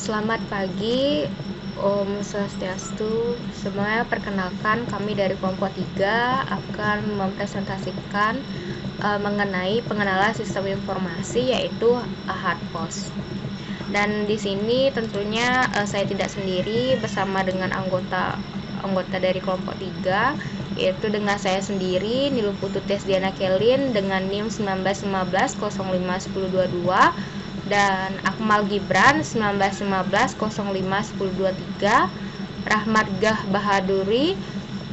Selamat pagi, Om Swastiastu. Semuanya perkenalkan, kami dari kelompok 3 akan mempresentasikan mengenai pengenalan sistem informasi, yaitu Ahad Pos. Dan di sini tentunya saya tidak sendiri, bersama dengan anggota dari kelompok 3, yaitu dengan saya sendiri, Nilupututies Diana Kelin dengan NIM 1915 05 1022, dan Akmal Gibran 1915 05 1023, Rahmat Gah Bahaduri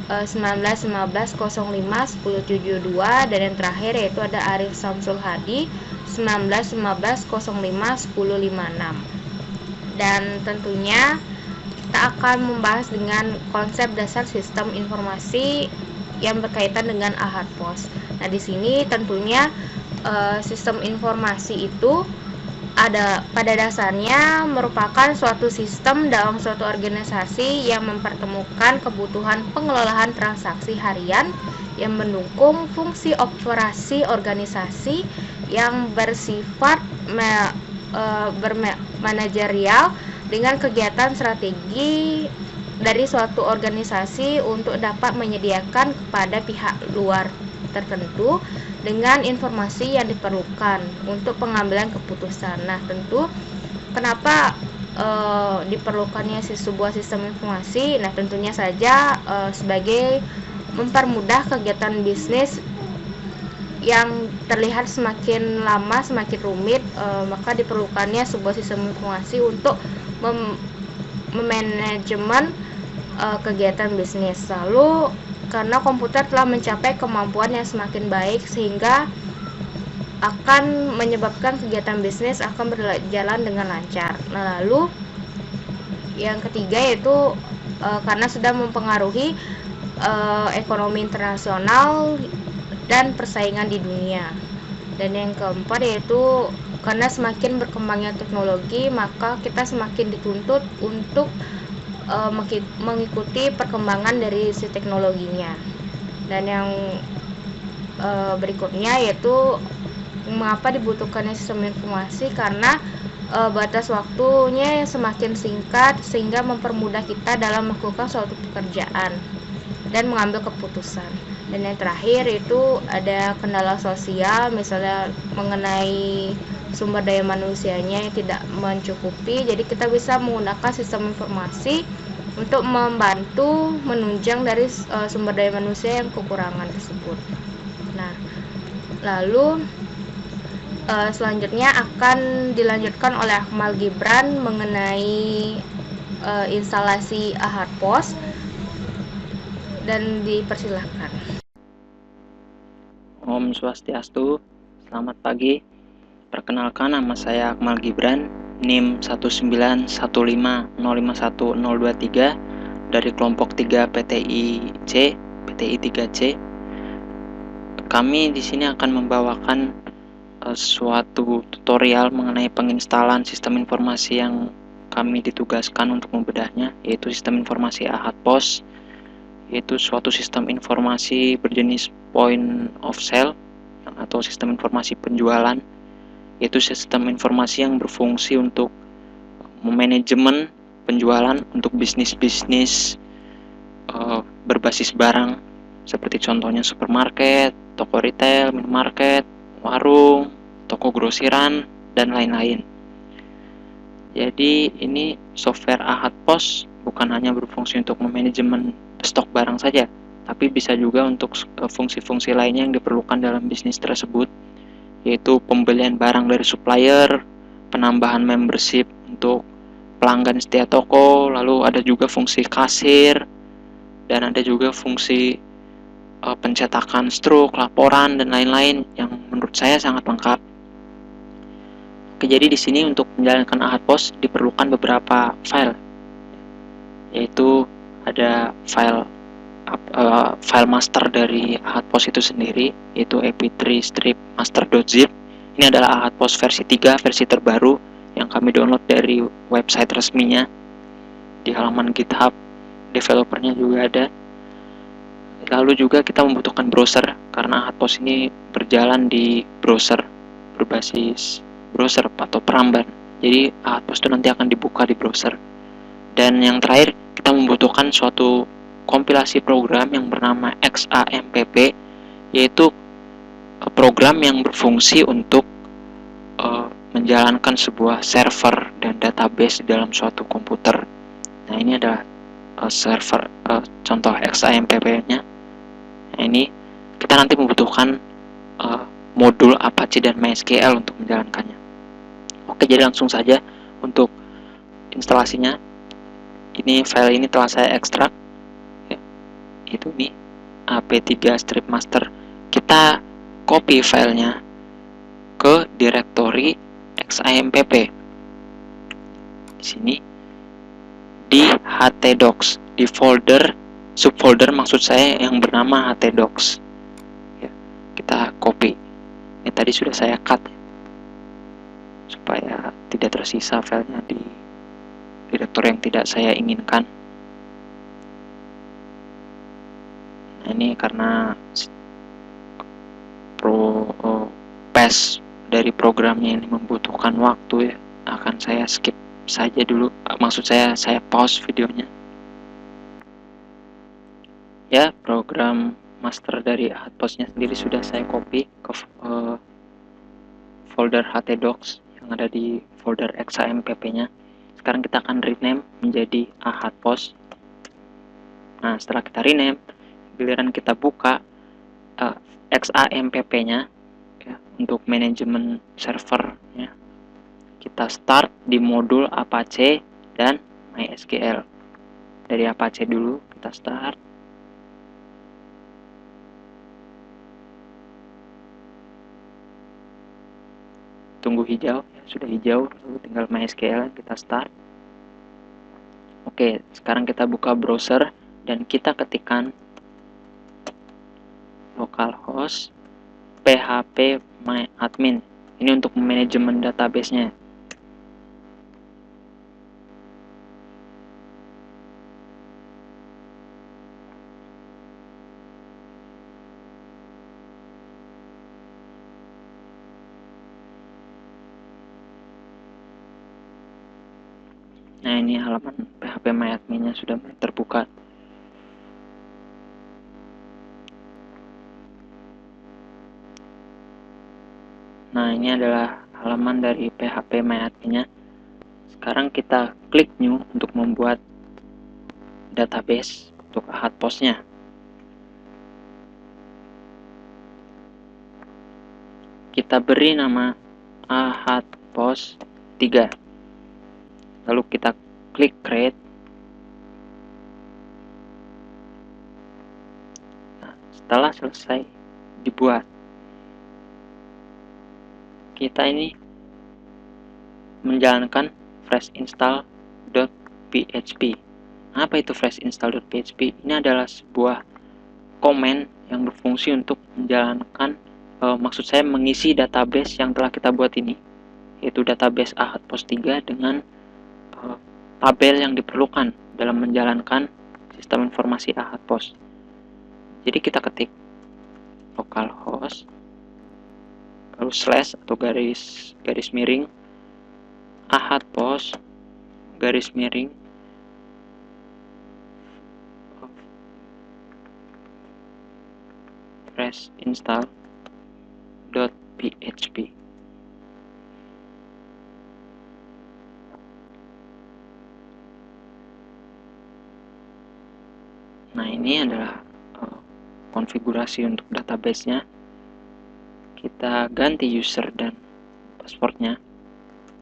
1915 05 1072, dan yang terakhir yaitu ada Arif Samsul Hadi 1915 05 1056. Dan tentunya kita akan membahas dengan konsep dasar sistem informasi yang berkaitan dengan Ahad Pos. Nah, di sini tentunya sistem informasi itu pada dasarnya merupakan suatu sistem dalam suatu organisasi yang mempertemukan kebutuhan pengelolaan transaksi harian yang mendukung fungsi operasi organisasi yang bersifat manajerial dengan kegiatan strategi dari suatu organisasi untuk dapat menyediakan kepada pihak luar tertentu dengan informasi yang diperlukan untuk pengambilan keputusan. Nah, tentu kenapa diperlukannya sebuah sistem informasi? Nah, tentunya saja sebagai mempermudah kegiatan bisnis yang terlihat semakin lama semakin rumit, maka diperlukannya sebuah sistem informasi untuk memanajemen kegiatan bisnis. Lalu karena komputer telah mencapai kemampuan yang semakin baik, sehingga akan menyebabkan kegiatan bisnis akan berjalan dengan lancar. Nah, lalu yang ketiga yaitu karena sudah mempengaruhi ekonomi internasional dan persaingan di dunia. Dan yang keempat yaitu karena semakin berkembangnya teknologi, maka kita semakin dituntut untuk mengikuti perkembangan dari si teknologinya. Dan yang berikutnya yaitu mengapa dibutuhkannya sistem informasi, karena batas waktunya semakin singkat sehingga mempermudah kita dalam melakukan suatu pekerjaan dan mengambil keputusan. Dan yang terakhir itu ada kendala sosial, misalnya mengenai sumber daya manusianya yang tidak mencukupi, jadi kita bisa menggunakan sistem informasi untuk membantu menunjang dari sumber daya manusia yang kekurangan tersebut. Nah, lalu selanjutnya akan dilanjutkan oleh Akmal Gibran mengenai instalasi Ahad Pos, dan dipersilahkan. Om Swastiastu, selamat pagi. Perkenalkan, nama saya Akmal Gibran, NIM 1915055023 dari kelompok 3 PTI 3C. Kami di sini akan membawakan suatu tutorial mengenai penginstalan sistem informasi yang kami ditugaskan untuk membedahnya, yaitu sistem informasi Ahad Pos, yaitu suatu sistem informasi berjenis point of sale atau sistem informasi penjualan, yaitu sistem informasi yang berfungsi untuk memanajemen penjualan untuk bisnis-bisnis berbasis barang, seperti contohnya supermarket, toko retail, minimarket, warung, toko grosiran, dan lain-lain. Jadi ini software Ahad Pos bukan hanya berfungsi untuk memanajemen stok barang saja, tapi bisa juga untuk fungsi-fungsi lainnya yang diperlukan dalam bisnis tersebut, yaitu pembelian barang dari supplier, penambahan membership untuk pelanggan setia toko, lalu ada juga fungsi kasir, dan ada juga fungsi pencetakan struk, laporan, dan lain-lain yang menurut saya sangat lengkap. Oke, jadi di sini untuk menjalankan Ahad Pos diperlukan beberapa file, yaitu ada file master dari Ahad Pos itu sendiri, yaitu ep3 strip master.zip. Ini adalah Ahad Pos versi 3, versi terbaru yang kami download dari website resminya. Di halaman GitHub developernya juga ada. Lalu juga kita membutuhkan browser, karena Ahad Pos ini berjalan di browser berbasis browser atau peramban. Jadi Ahatpost itu nanti akan dibuka di browser. Dan yang terakhir, kita membutuhkan suatu kompilasi program yang bernama XAMPP, yaitu program yang berfungsi untuk menjalankan sebuah server dan database di dalam suatu komputer. Nah, ini adalah server contoh XAMPP-nya. Nah, ini kita nanti membutuhkan modul Apache dan MySQL untuk menjalankannya. Oke, jadi langsung saja untuk instalasinya. Ini file ini telah saya ekstrak, ya, itu nih ap3 strip master. Kita copy filenya ke direktori XAMPP di sini, di htdocs, di folder subfolder maksud saya yang bernama htdocs, ya, kita copy. Ini tadi sudah saya cut supaya tidak tersisa filenya di direktori yang tidak saya inginkan. Nah, ini karena paste dari programnya ini membutuhkan waktu, ya, akan saya skip saja dulu. Maksud saya pause videonya. Ya, program master dari Ahatpost-nya sendiri sudah saya copy ke folder htdocs yang ada di folder XAMPP-nya. Sekarang kita akan rename menjadi Ahatpost. Nah, setelah kita rename, giliran kita buka XAMPP-nya, ya, untuk manajemen server, ya. Kita start di modul Apache dan MySQL. Dari Apache dulu kita start. Tunggu hijau, ya, sudah hijau, lalu tinggal MySQL, kita start. Oke, sekarang kita buka browser dan kita ketikkan localhost phpMyAdmin. Ini untuk manajemen database-nya. Nah, ini halaman phpMyAdmin-nya sudah terbuka. Nah, ini adalah halaman dari phpMyAdmin-nya. Sekarang kita klik new untuk membuat database untuk Ahatpost-nya. Kita beri nama Ahatpost 3. Lalu kita klik create. Nah, setelah selesai dibuat, kita ini menjalankan fresh install.php. Apa itu fresh install.php? Ini adalah sebuah komen yang berfungsi untuk menjalankan, maksud saya mengisi database yang telah kita buat ini, yaitu database Ahatpost 3 dengan tabel yang diperlukan dalam menjalankan sistem informasi Ahatpost. Jadi kita ketik localhost, lalu slash atau garis miring Ahatpost garis miring fresh install.php. Nah, ini adalah konfigurasi untuk database-nya. Kita ganti user dan passwordnya,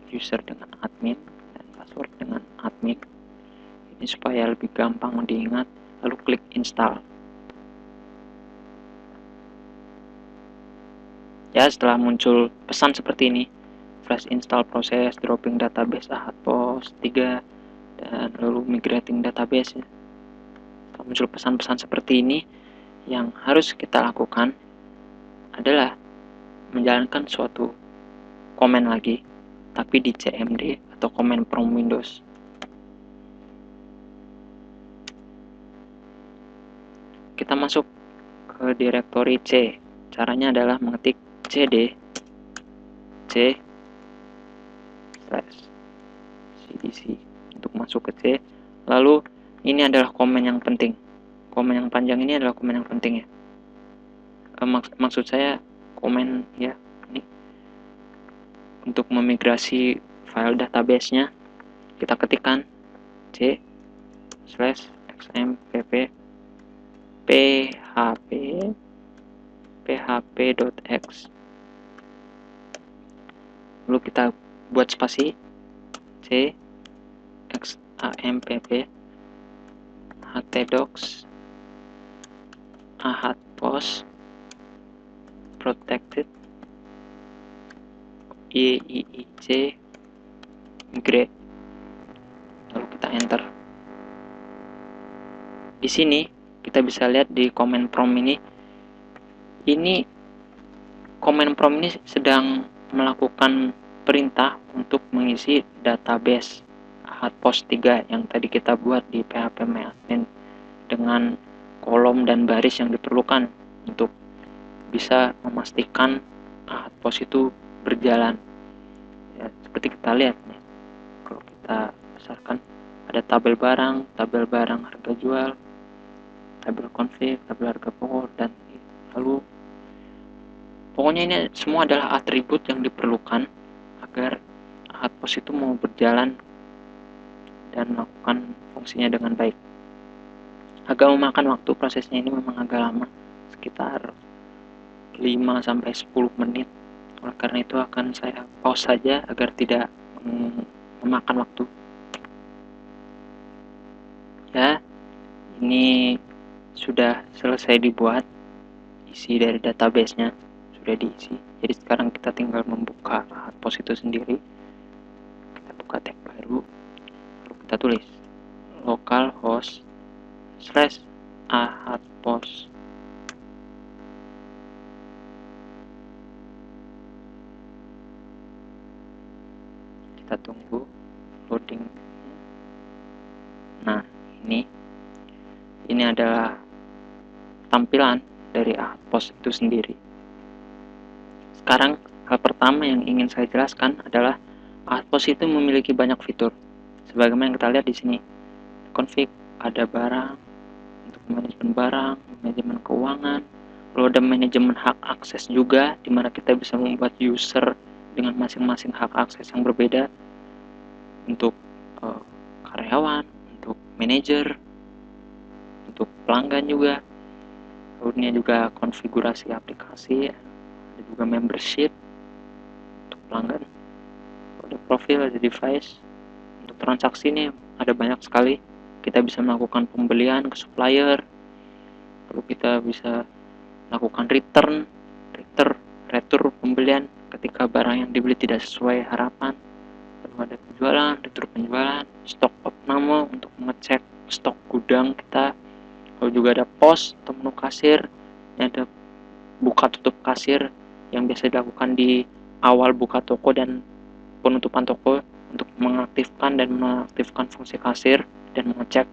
user dengan admin dan password dengan admin, ini supaya lebih gampang diingat. Lalu klik install. Ya, setelah muncul pesan seperti ini, flash install proses, dropping database Ahatpost 3, dan lalu migrating database, ya. Setelah muncul pesan-pesan seperti ini, yang harus kita lakukan adalah menjalankan suatu komen lagi, tapi di cmd atau command from Windows. Kita masuk ke direktori C. Caranya adalah mengetik cd c cdc untuk masuk ke C. Lalu ini adalah komen yang penting. Komen yang panjang ini adalah komen yang penting ya. Maksud saya komen ya ini untuk memigrasi file database-nya, kita ketikkan c/xmpp php.x, lalu kita buat spasi c xampp htdocs ahatpost protected iic grade, lalu kita enter. Di sini kita bisa lihat di command prompt ini command prompt ini sedang melakukan perintah untuk mengisi database ahatpost 3 yang tadi kita buat di PHP MyAdmin dengan kolom dan baris yang diperlukan untuk bisa memastikan ahatpost itu berjalan. Ya, seperti kita lihat nih, kalau kita besarkan ada tabel barang harga jual, tabel config, tabel harga pokok, dan lalu pokoknya ini semua adalah atribut yang diperlukan agar ahatpost itu mau berjalan dan melakukan fungsinya dengan baik. Agak memakan waktu, prosesnya ini memang agak lama, sekitar 5-10 menit. Oleh karena itu akan saya pause saja agar tidak memakan waktu. Ya, ini sudah selesai dibuat, isi dari database-nya sudah diisi. Jadi sekarang kita tinggal membuka ahatpost itu sendiri. Kita buka tab baru, lalu kita tulis localhost/ahatpost. Kita tunggu loading. Nah, ini adalah tampilan dari ahatpost itu sendiri. Sekarang hal pertama yang ingin saya jelaskan adalah ahatpost itu memiliki banyak fitur. Sebagaimana yang kita lihat di sini, config, ada barang untuk manajemen barang, manajemen keuangan, lalu ada manajemen hak akses juga, di mana kita bisa membuat user dengan masing-masing hak akses yang berbeda untuk karyawan, untuk manajer, untuk pelanggan juga. Lalu ini juga konfigurasi aplikasi, ada juga membership untuk pelanggan, ada profil, ada device. Untuk transaksi ini ada banyak sekali. Kita bisa melakukan pembelian ke supplier, lalu kita bisa melakukan return pembelian ketika barang yang dibeli tidak sesuai harapan. Lalu ada penjualan, retur penjualan, stok opname untuk mengecek stok gudang kita. Lalu juga ada pos atau menu kasir, ada buka tutup kasir yang biasa dilakukan di awal buka toko dan penutupan toko untuk mengaktifkan dan menonaktifkan fungsi kasir dan mengecek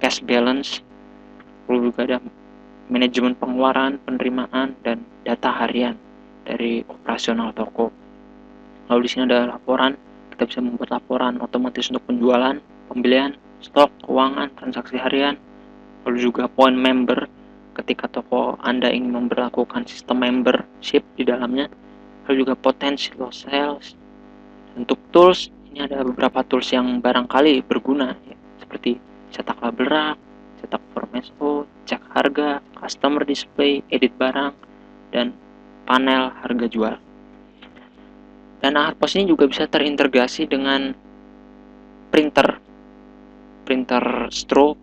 cash balance. Lalu juga ada manajemen pengeluaran, penerimaan, dan data harian dari operasional toko. Lalu di sini ada laporan, kita bisa membuat laporan otomatis untuk penjualan, pembelian, stok, keuangan, transaksi harian. Lalu juga point member, ketika toko Anda ingin memberlakukan sistem membership di dalamnya. Lalu juga potential sales. Untuk tools, ini ada beberapa tools yang barangkali berguna, ya, seperti cetak label rak, cetak form SO, cek harga, customer display, edit barang, dan panel harga jual. Dan ahatpost ini juga bisa terintegrasi dengan printer stroke,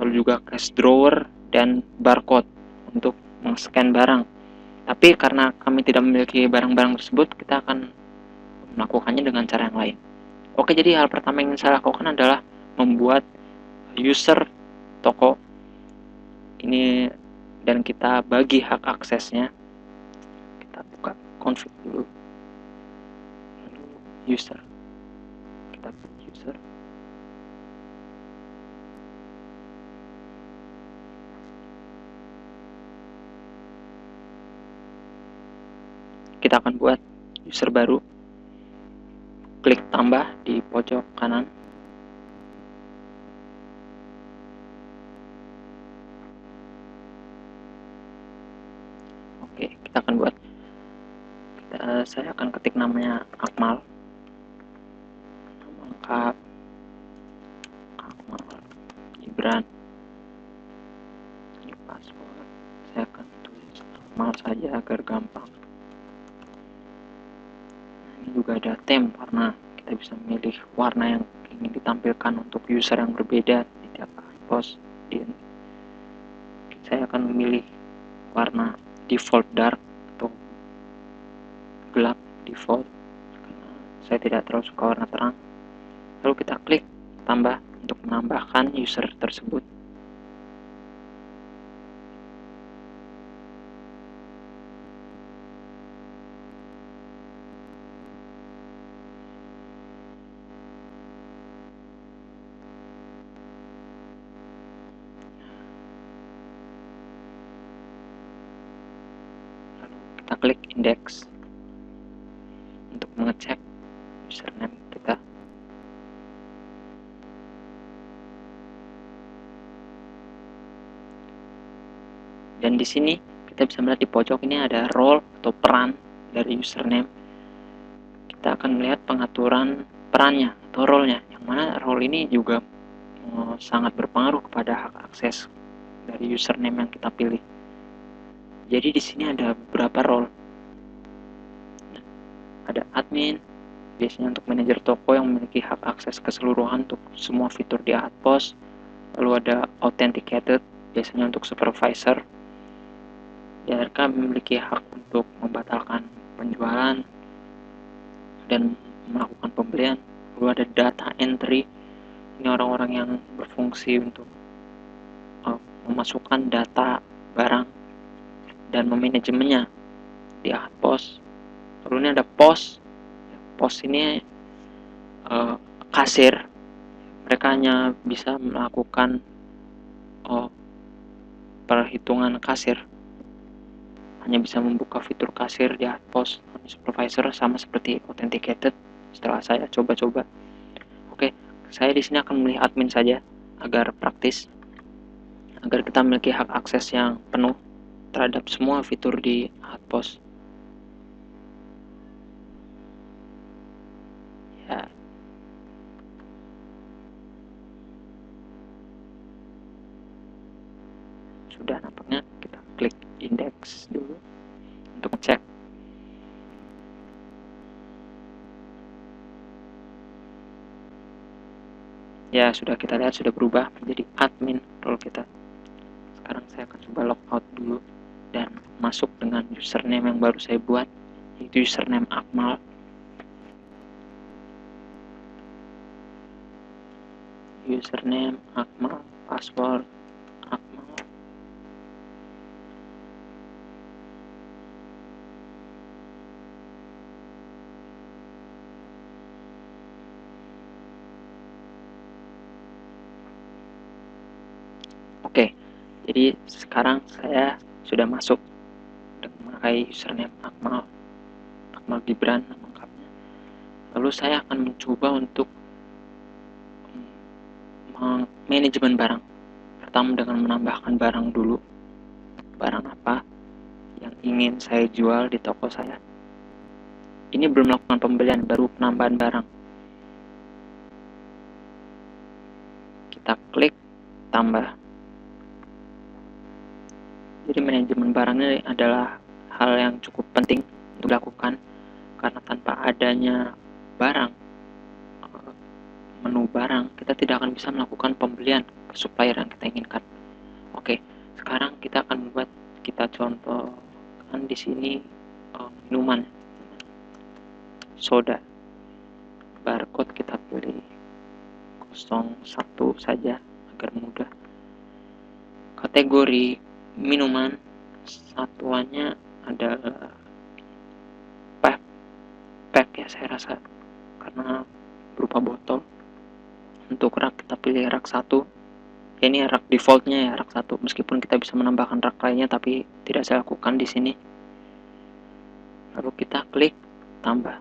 lalu juga cash drawer dan barcode untuk men-scan barang. Tapi karena kami tidak memiliki barang-barang tersebut, kita akan melakukannya dengan cara yang lain. Oke, jadi hal pertama yang ingin saya lakukan adalah membuat user toko ini dan kita bagi hak aksesnya. Kita buka config dulu, lalu user, kita buat user. Kita akan buat user baru, tambah di pojok kanan. Oke, kita akan buat, saya akan ketik namanya Akmal, nama lengkap Akmal Gibran. Ini password, saya akan tulis Akmal saja agar gampang. Ini juga ada theme warna, kita bisa memilih warna yang ingin ditampilkan untuk user yang berbeda di tiap post. Saya akan memilih warna default dark atau gelap default karena saya tidak terlalu suka warna terang. Lalu kita klik tambah untuk menambahkan user tersebut. Kita klik index untuk mengecek username kita. Dan di sini kita bisa melihat di pojok ini ada role atau peran dari username. Kita akan melihat pengaturan perannya atau role-nya, yang mana role ini juga sangat berpengaruh kepada hak akses dari username yang kita pilih. Jadi di sini ada beberapa role. Ada admin, biasanya untuk manajer toko yang memiliki hak akses keseluruhan untuk semua fitur di Ahatpos. Lalu ada authenticated, biasanya untuk supervisor. DRK memiliki hak untuk membatalkan penjualan dan melakukan pembelian. Lalu ada data entry, ini orang-orang yang berfungsi untuk memasukkan data barang dan memanajemennya di Ahatpos. Lalu ini ada pos. Pos ini kasir. Mereka hanya bisa melakukan perhitungan kasir. Hanya bisa membuka fitur kasir di Ahatpos. Supervisor sama seperti authenticated. Setelah saya coba-coba. Oke, saya di sini akan memilih admin saja agar praktis. Agar kita memiliki hak akses yang penuh terhadap semua fitur di Ahatpos. Ya. Sudah nampaknya, kita klik index dulu untuk cek. Ya, sudah kita lihat sudah berubah menjadi admin role kita. Sekarang saya akan coba logout dulu dan masuk dengan username yang baru saya buat, yaitu username Akmal. Username Akmal, password Akmal. Oke, jadi sekarang saya sudah masuk dengan memakai username Akmal Gibran lengkapnya. Lalu saya akan mencoba untuk manajemen barang. Pertama dengan menambahkan barang dulu. Barang apa yang ingin saya jual di toko saya. Ini belum melakukan pembelian, baru penambahan barang. Kita klik tambah. Jadi manajemen barangnya adalah hal yang cukup penting untuk dilakukan, karena tanpa adanya barang, menu barang, kita tidak akan bisa melakukan pembelian ke supplier yang kita inginkan. Oke, sekarang kita akan membuat, kita contohkan di sini minuman soda. Barcode kita pilih 01 saja agar mudah. Kategori minuman, satuannya adalah pack ya saya rasa, karena berupa botol. Untuk rak kita pilih rak 1. Ini rak defaultnya ya, rak 1. Meskipun kita bisa menambahkan rak lainnya, tapi tidak saya lakukan di sini. Lalu kita klik tambah.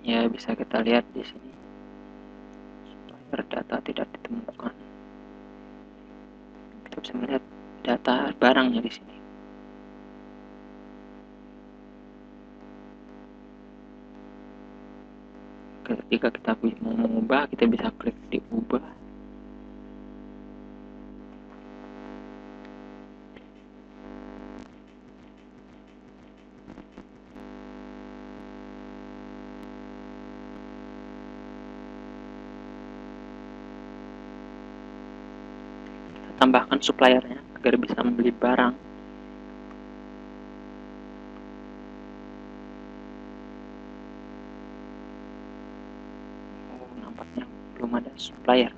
Ya, bisa kita lihat di sini. Supplier data tidak ditemukan. Kita bisa melihat data barangnya di sini. Ketika kita mau mengubah, kita bisa klik di ubah. Tambahkan suppliernya agar bisa membeli barang. Oh, nampaknya belum ada supplier.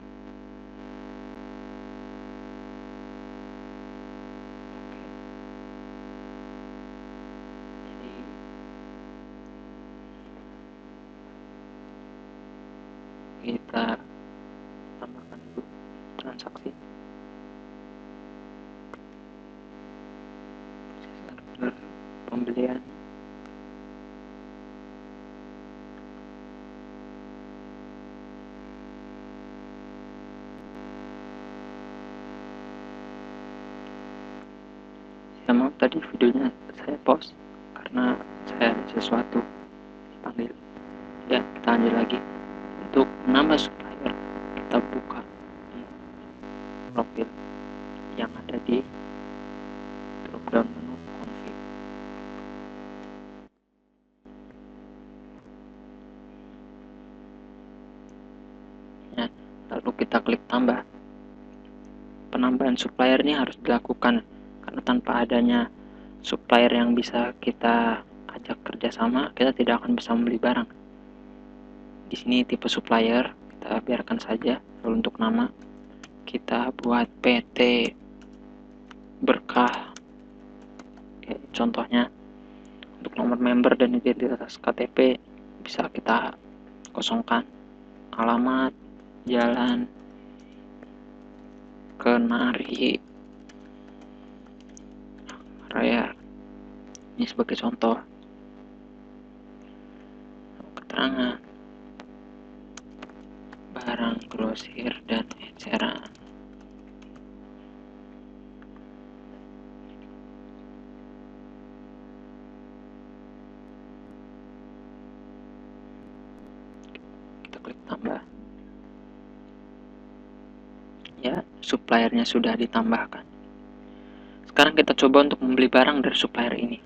Jadi kita tambahkan dulu transaksi. Pembelian. Ya, maaf tadi videonya saya pause karena saya ada sesuatu dipanggil. Ya, kita lanjut lagi. Untuk menambah supplier, kita buka profil yang ada di drop down menu config. Ya, lalu kita klik tambah. Penambahan supplier ini harus dilakukan karena tanpa adanya supplier yang bisa kita ajak kerjasama, kita tidak akan bisa membeli barang. Di sini tipe supplier kita biarkan saja. Lalu untuk nama kita buat PT Berkah. Ya, contohnya untuk nomor member dan identitas KTP bisa kita kosongkan. Alamat, jalan, Kenari Raya. Ini sebagai contoh. Keterangan barang grosir dan eceran. Kita klik tambah. Ya, suppliernya sudah ditambahkan. Sekarang kita coba untuk membeli barang dari supplier ini.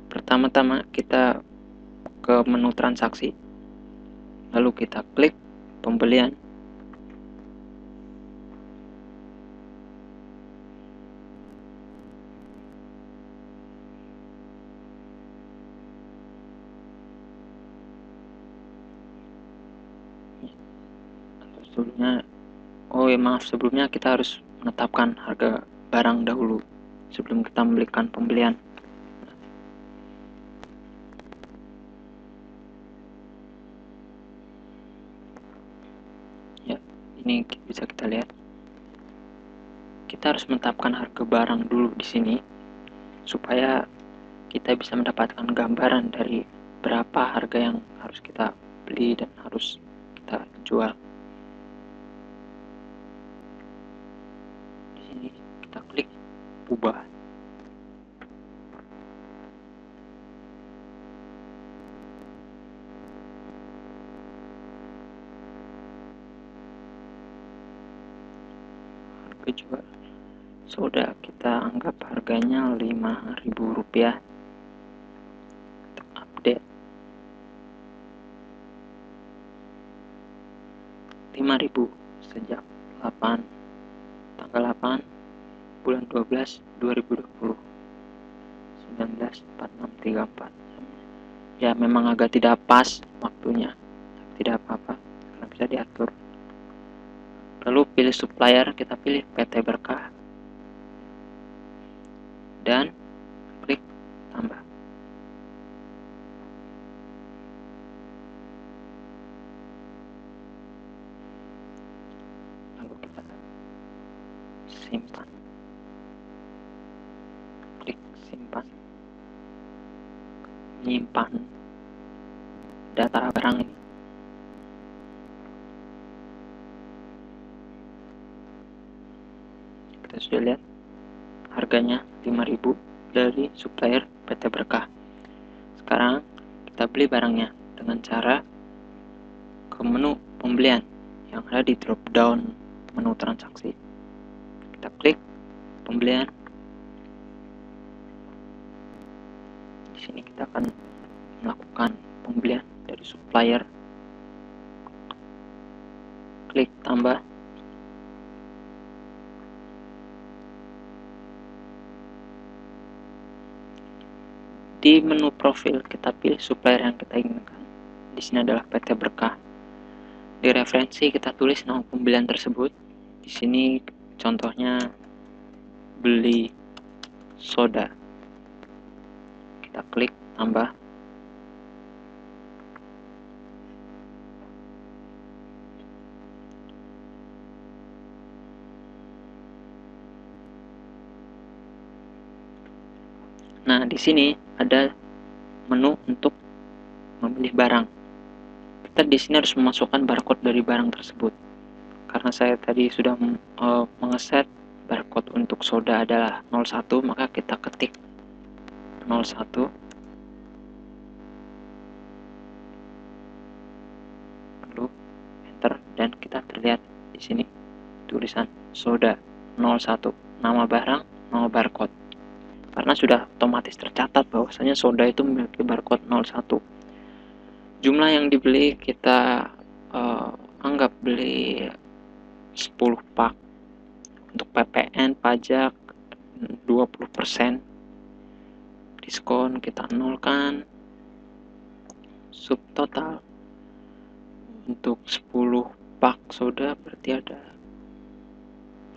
Pertama-tama kita ke menu transaksi, lalu kita klik pembelian. Sebelumnya kita harus menetapkan harga barang dahulu sebelum kita membelikan pembelian. Ya, ini bisa kita lihat. Kita harus menetapkan harga barang dulu di sini supaya kita bisa mendapatkan gambaran dari berapa harga yang harus kita beli dan harus kita jual. Di sini kita klik ubah. Harga jual sudah kita anggap harganya Rp5.000. Kita update 5.000 sejak tanggal 8 bulan 12 2020 19.4634. Ya, memang agak tidak pas waktunya, tapi tidak apa-apa karena bisa diatur. Lalu pilih supplier, kita pilih PT Berkah dan klik tambah. Lalu kita simpan, klik simpan, menyimpan. data barang ini. Kita sudah lihat harganya 5.000 dari supplier PT Berkah. Sekarang kita beli barangnya dengan cara ke menu pembelian yang ada di drop down menu transaksi. Kita klik pembelian. Di sini kita akan melakukan pembelian dari supplier. Klik tambah. Di menu profil kita pilih supplier yang kita inginkan. Di sini adalah PT Berkah. Di referensi kita tulis nama pembelian tersebut. Di sini contohnya beli soda. Kita klik tambah. Nah, di sini ada menu untuk memilih barang. Kita di sini harus memasukkan barcode dari barang tersebut. Karena saya tadi sudah mengeset barcode untuk soda adalah 01, maka kita ketik 01. Lalu enter dan kita terlihat di sini tulisan soda 01, nama barang, nama barcode. Karena sudah otomatis tercatat bahwasanya soda itu memiliki barcode 01. Jumlah yang dibeli kita anggap beli 10 pak. Untuk PPN pajak 20%, diskon kita nolkan. Subtotal untuk 10 pak soda berarti ada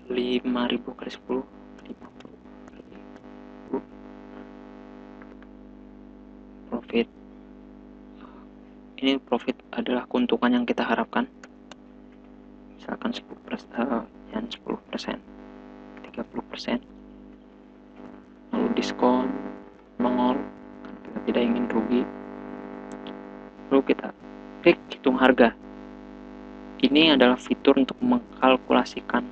5.000 kali 10, 50. Profit, ini profit adalah keuntungan yang kita harapkan, misalkan 10%, 30%, lalu diskon, mengol, kita tidak ingin rugi. Lalu kita klik hitung harga. Ini adalah fitur untuk mengkalkulasikan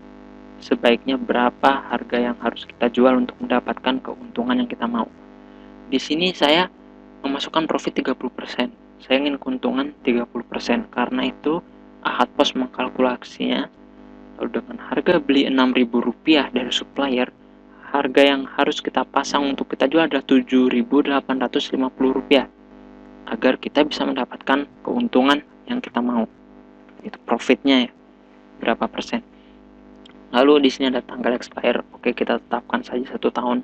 sebaiknya berapa harga yang harus kita jual untuk mendapatkan keuntungan yang kita mau. Di sini saya memasukkan profit 30%. Saya ingin keuntungan 30%. Karena itu Ahad Pos mengkalkulasinya. Lalu dengan harga beli Rp6.000 dari supplier, harga yang harus kita pasang untuk kita jual adalah Rp7.850 agar kita bisa mendapatkan keuntungan yang kita mau. Itu profitnya ya, berapa persen. Lalu di sini ada tanggal expire. Oke, kita tetapkan saja 1 tahun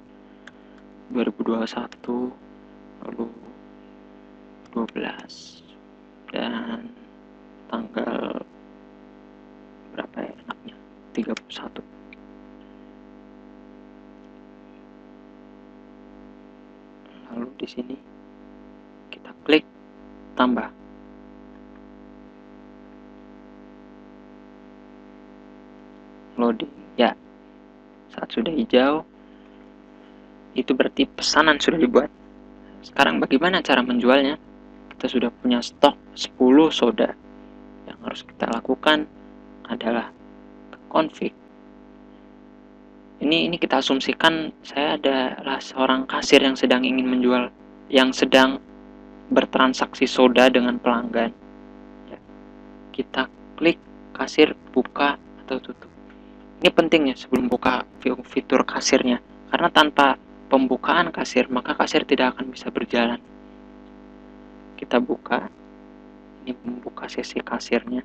2021, lalu 12 dan tanggal berapa ya enaknya, 31. Lalu di sini kita klik tambah. Loading ya. Saat sudah hijau itu berarti pesanan sudah dibuat. Sekarang bagaimana cara menjualnya? Kita sudah punya stok 10 soda. Yang harus kita lakukan adalah config. Ini kita asumsikan saya adalah seorang kasir yang sedang ingin menjual, yang sedang bertransaksi soda dengan pelanggan. Ya. Kita klik kasir buka atau tutup. Ini penting ya sebelum buka fitur kasirnya, karena tanpa pembukaan kasir maka kasir tidak akan bisa berjalan. Kita buka, ini membuka sesi kasirnya.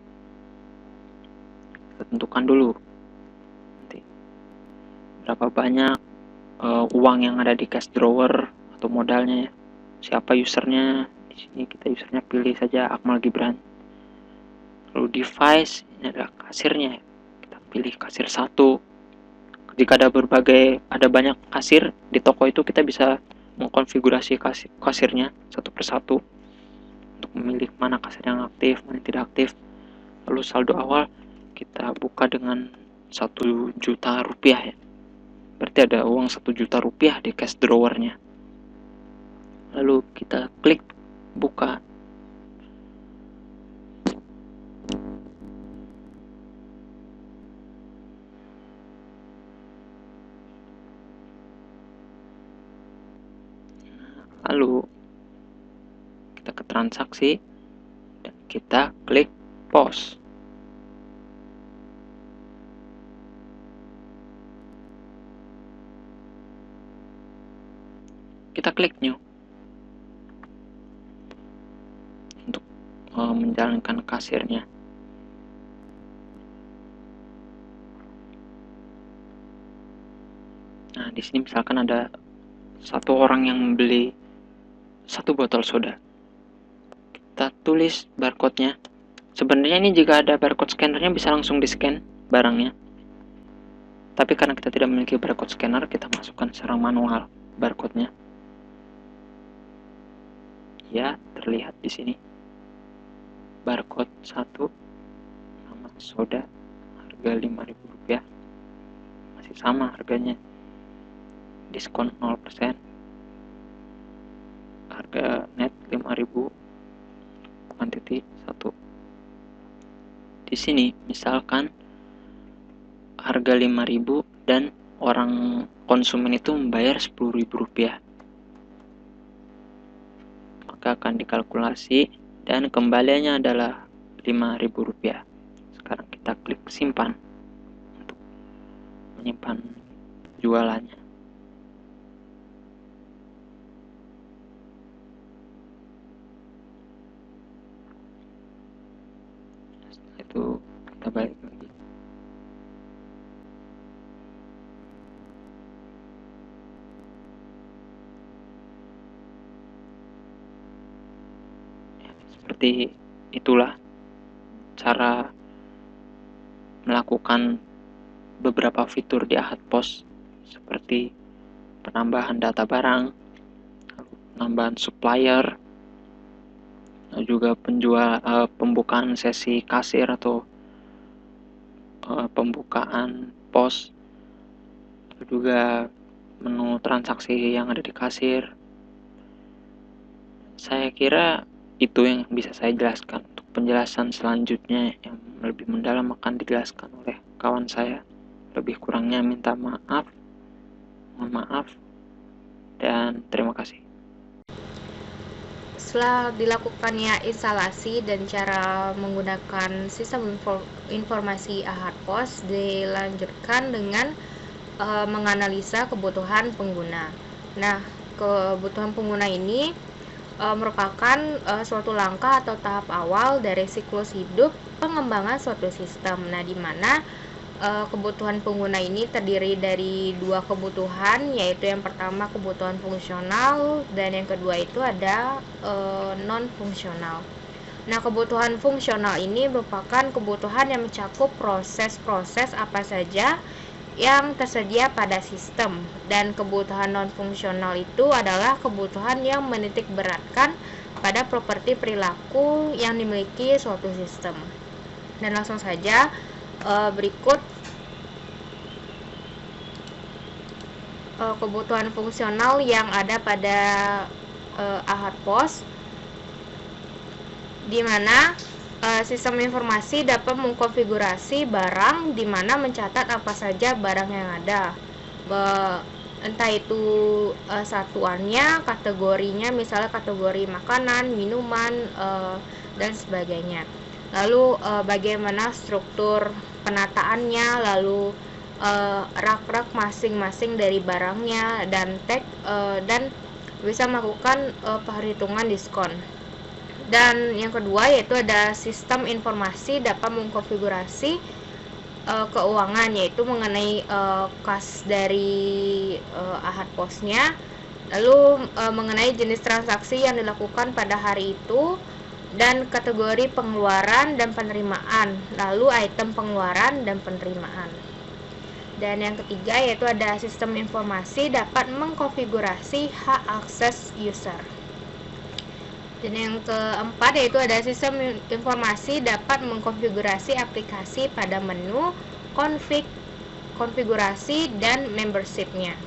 Kita tentukan dulu nanti berapa banyak uang yang ada di cash drawer atau modalnya ya. Siapa usernya? Di sini kita usernya pilih saja Akmal Gibran. Lalu device, ini adalah kasirnya. Kita pilih kasir 1. Jika ada banyak kasir di toko itu, kita bisa mengkonfigurasi kasirnya satu persatu untuk memilih mana kasir yang aktif, mana yang tidak aktif. Lalu saldo awal kita buka dengan Rp1.000.000 ya. Berarti ada uang Rp1.000.000 di cash drawernya. Lalu kita klik buka. transaksi dan kita klik pause. Kita klik new untuk menjalankan kasirnya. Nah, di sini misalkan ada satu orang yang membeli 1 botol soda. Kita tulis barcode-nya. Sebenarnya ini jika ada barcode scannernya bisa langsung di-scan barangnya. Tapi karena kita tidak memiliki barcode scanner, kita masukkan secara manual barcode-nya. Ya, terlihat di sini. Barcode 1, nama soda, harga Rp5.000. Masih sama harganya. Diskon 0%. Harga net 5.000, kuantiti 1. Di sini misalkan harga 5.000 dan orang konsumen itu membayar Rp10.000, maka akan dikalkulasi dan kembaliannya adalah Rp5.000. Sekarang kita klik simpan untuk menyimpan jualannya. Setelah itu kita balik lagi. Seperti itulah cara melakukan beberapa fitur di Ahad POS, seperti penambahan data barang, penambahan supplier, juga pembukaan sesi kasir atau pembukaan pos, juga menu transaksi yang ada di kasir. Saya kira itu yang bisa saya jelaskan. Untuk penjelasan selanjutnya yang lebih mendalam akan dijelaskan oleh kawan saya. Lebih kurangnya minta maaf, mohon maaf, dan terima kasih. Setelah dilakukannya instalasi dan cara menggunakan sistem informasi Ahad POS, dilanjutkan dengan menganalisa kebutuhan pengguna. Nah, kebutuhan pengguna ini merupakan suatu langkah atau tahap awal dari siklus hidup pengembangan suatu sistem. Nah, di mana kebutuhan pengguna ini terdiri dari 2 kebutuhan, yaitu yang pertama kebutuhan fungsional dan yang kedua itu ada non fungsional. Nah, kebutuhan fungsional ini merupakan kebutuhan yang mencakup proses-proses apa saja yang tersedia pada sistem, dan kebutuhan non-fungsional itu adalah kebutuhan yang menitik beratkan pada properti perilaku yang dimiliki suatu sistem. Dan langsung saja berikut kebutuhan fungsional yang ada pada Ahad POS, di mana sistem informasi dapat mengkonfigurasi barang, di mana mencatat apa saja barang yang ada, entah itu satuannya, kategorinya, misalnya kategori makanan, minuman, dan sebagainya. Lalu bagaimana struktur penataannya, lalu rak-rak masing-masing dari barangnya, dan tag, dan bisa melakukan perhitungan diskon. Dan yang kedua yaitu ada sistem informasi dapat mengkonfigurasi keuangan, yaitu mengenai kas dari Ahad POS-nya, lalu mengenai jenis transaksi yang dilakukan pada hari itu, dan kategori pengeluaran dan penerimaan, lalu item pengeluaran dan penerimaan. Dan yang ketiga yaitu ada sistem informasi dapat mengkonfigurasi hak akses user. Dan yang keempat yaitu ada sistem informasi dapat mengkonfigurasi aplikasi pada menu, konfigurasi, dan membership-nya.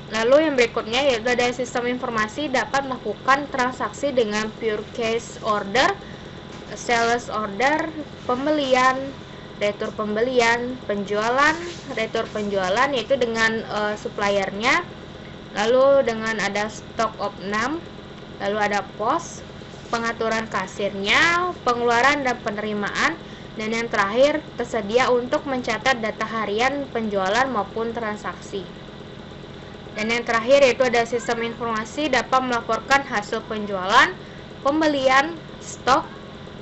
Lalu yang berikutnya yaitu ada sistem informasi dapat melakukan transaksi dengan purchase order, sales order, pembelian, retur pembelian, penjualan, retur penjualan yaitu dengan suppliernya, lalu dengan ada stock of name, lalu ada POS, pengaturan kasirnya, pengeluaran dan penerimaan, dan yang terakhir tersedia untuk mencatat data harian penjualan maupun transaksi. Dan yang terakhir yaitu ada sistem informasi dapat melaporkan hasil penjualan, pembelian, stok,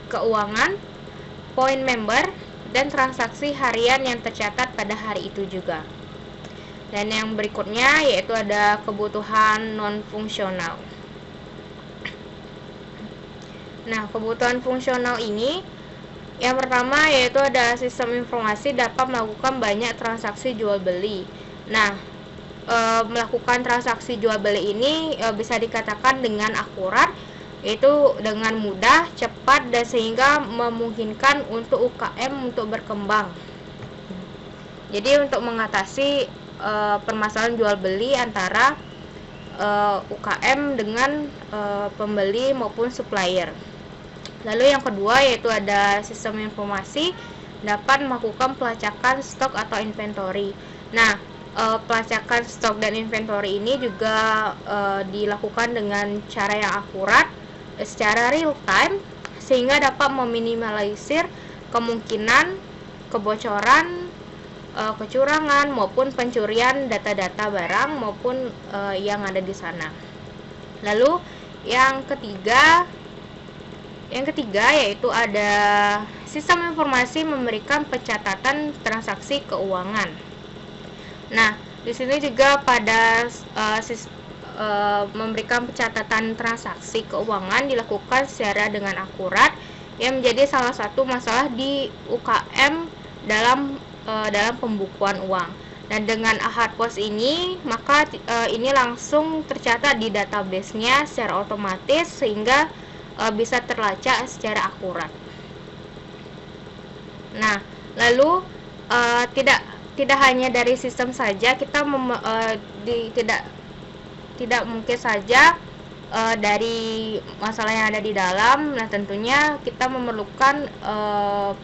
keuangan, poin member, dan transaksi harian yang tercatat pada hari itu juga. Dan yang berikutnya yaitu ada kebutuhan non-fungsional. Nah, kebutuhan fungsional ini yang pertama yaitu ada sistem informasi dapat melakukan banyak transaksi jual beli. Nah, melakukan transaksi jual beli ini bisa dikatakan dengan akurat, yaitu dengan mudah, cepat, dan sehingga memungkinkan untuk UKM untuk berkembang. Jadi untuk mengatasi permasalahan jual beli antara UKM dengan pembeli maupun supplier. Lalu yang kedua yaitu ada sistem informasi dapat melakukan pelacakan stok atau inventory. Nah, pelacakan stok dan inventory ini juga dilakukan dengan cara yang akurat secara real time sehingga dapat meminimalisir kemungkinan kebocoran, kecurangan maupun pencurian data-data barang maupun yang ada di sana. Lalu yang ketiga yaitu ada sistem informasi memberikan pencatatan transaksi keuangan. Nah, di sini juga pada memberikan pencatatan transaksi keuangan dilakukan secara dengan akurat yang menjadi salah satu masalah di UKM dalam pembukuan uang. Dan dengan Ahad Pos ini, maka ini langsung tercatat di database-nya secara otomatis sehingga bisa terlacak secara akurat. Nah, lalu tidak hanya dari sistem saja kita tidak mungkin saja dari masalah yang ada di dalam. Nah, tentunya kita memerlukan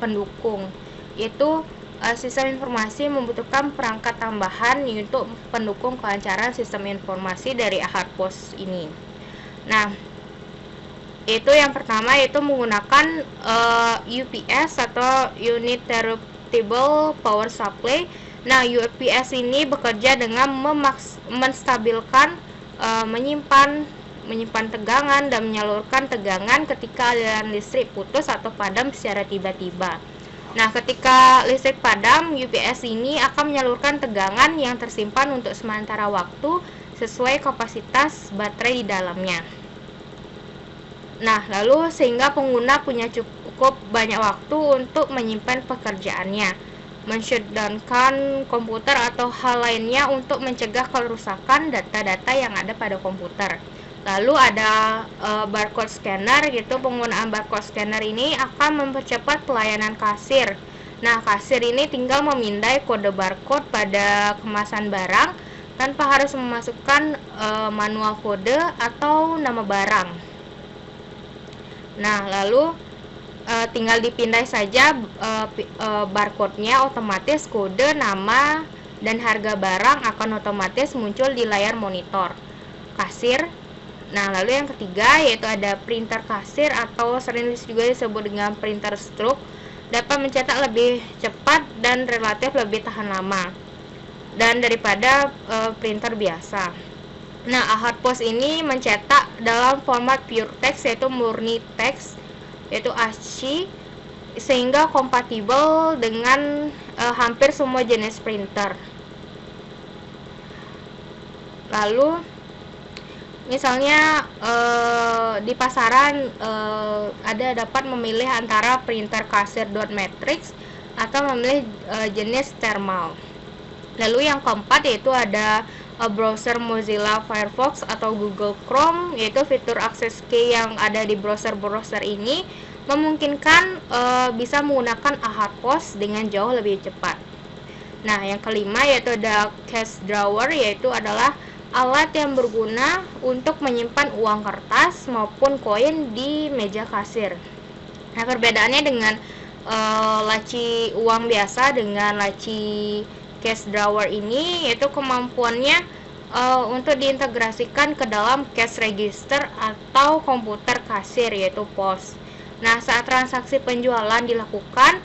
pendukung, yaitu sistem informasi membutuhkan perangkat tambahan untuk pendukung kelancaran sistem informasi dari Ahad Pos ini. Nah, itu yang pertama yaitu menggunakan UPS atau Uninterruptible Power Supply. Nah, UPS ini bekerja dengan menstabilkan, menyimpan tegangan dan menyalurkan tegangan ketika aliran listrik putus atau padam secara tiba-tiba. Nah, ketika listrik padam, UPS ini akan menyalurkan tegangan yang tersimpan untuk sementara waktu sesuai kapasitas baterai di dalamnya. Nah, lalu sehingga pengguna punya cukup banyak waktu untuk menyimpan pekerjaannya, men-shutdownkan komputer atau hal lainnya untuk mencegah kerusakan data-data yang ada pada komputer. Lalu ada barcode scanner, gitu. Penggunaan barcode scanner ini akan mempercepat pelayanan kasir. Nah, kasir ini tinggal memindai kode barcode pada kemasan barang tanpa harus memasukkan manual kode atau nama barang. Nah, lalu tinggal dipindai saja barcode-nya, otomatis kode, nama, dan harga barang akan otomatis muncul di layar monitor kasir. Nah, lalu yang ketiga yaitu ada printer kasir atau sering juga disebut dengan printer stroke, dapat mencetak lebih cepat dan relatif lebih tahan lama dan daripada printer biasa. Nah, Ahad Pos ini mencetak dalam format pure text yaitu murni teks yaitu ASCII sehingga kompatibel dengan hampir semua jenis printer. Lalu misalnya di pasaran dapat memilih antara printer kasir dot matrix atau memilih jenis thermal. Lalu yang keempat yaitu ada browser Mozilla Firefox atau Google Chrome, yaitu fitur akses key yang ada di browser-browser ini memungkinkan bisa menggunakan Ahad Pos dengan jauh lebih cepat. Nah, yang kelima yaitu ada cash drawer, yaitu adalah alat yang berguna untuk menyimpan uang kertas maupun koin di meja kasir. Nah, perbedaannya dengan laci uang biasa dengan laci cash drawer ini yaitu kemampuannya untuk diintegrasikan ke dalam cash register atau komputer kasir yaitu POS. Nah, saat transaksi penjualan dilakukan,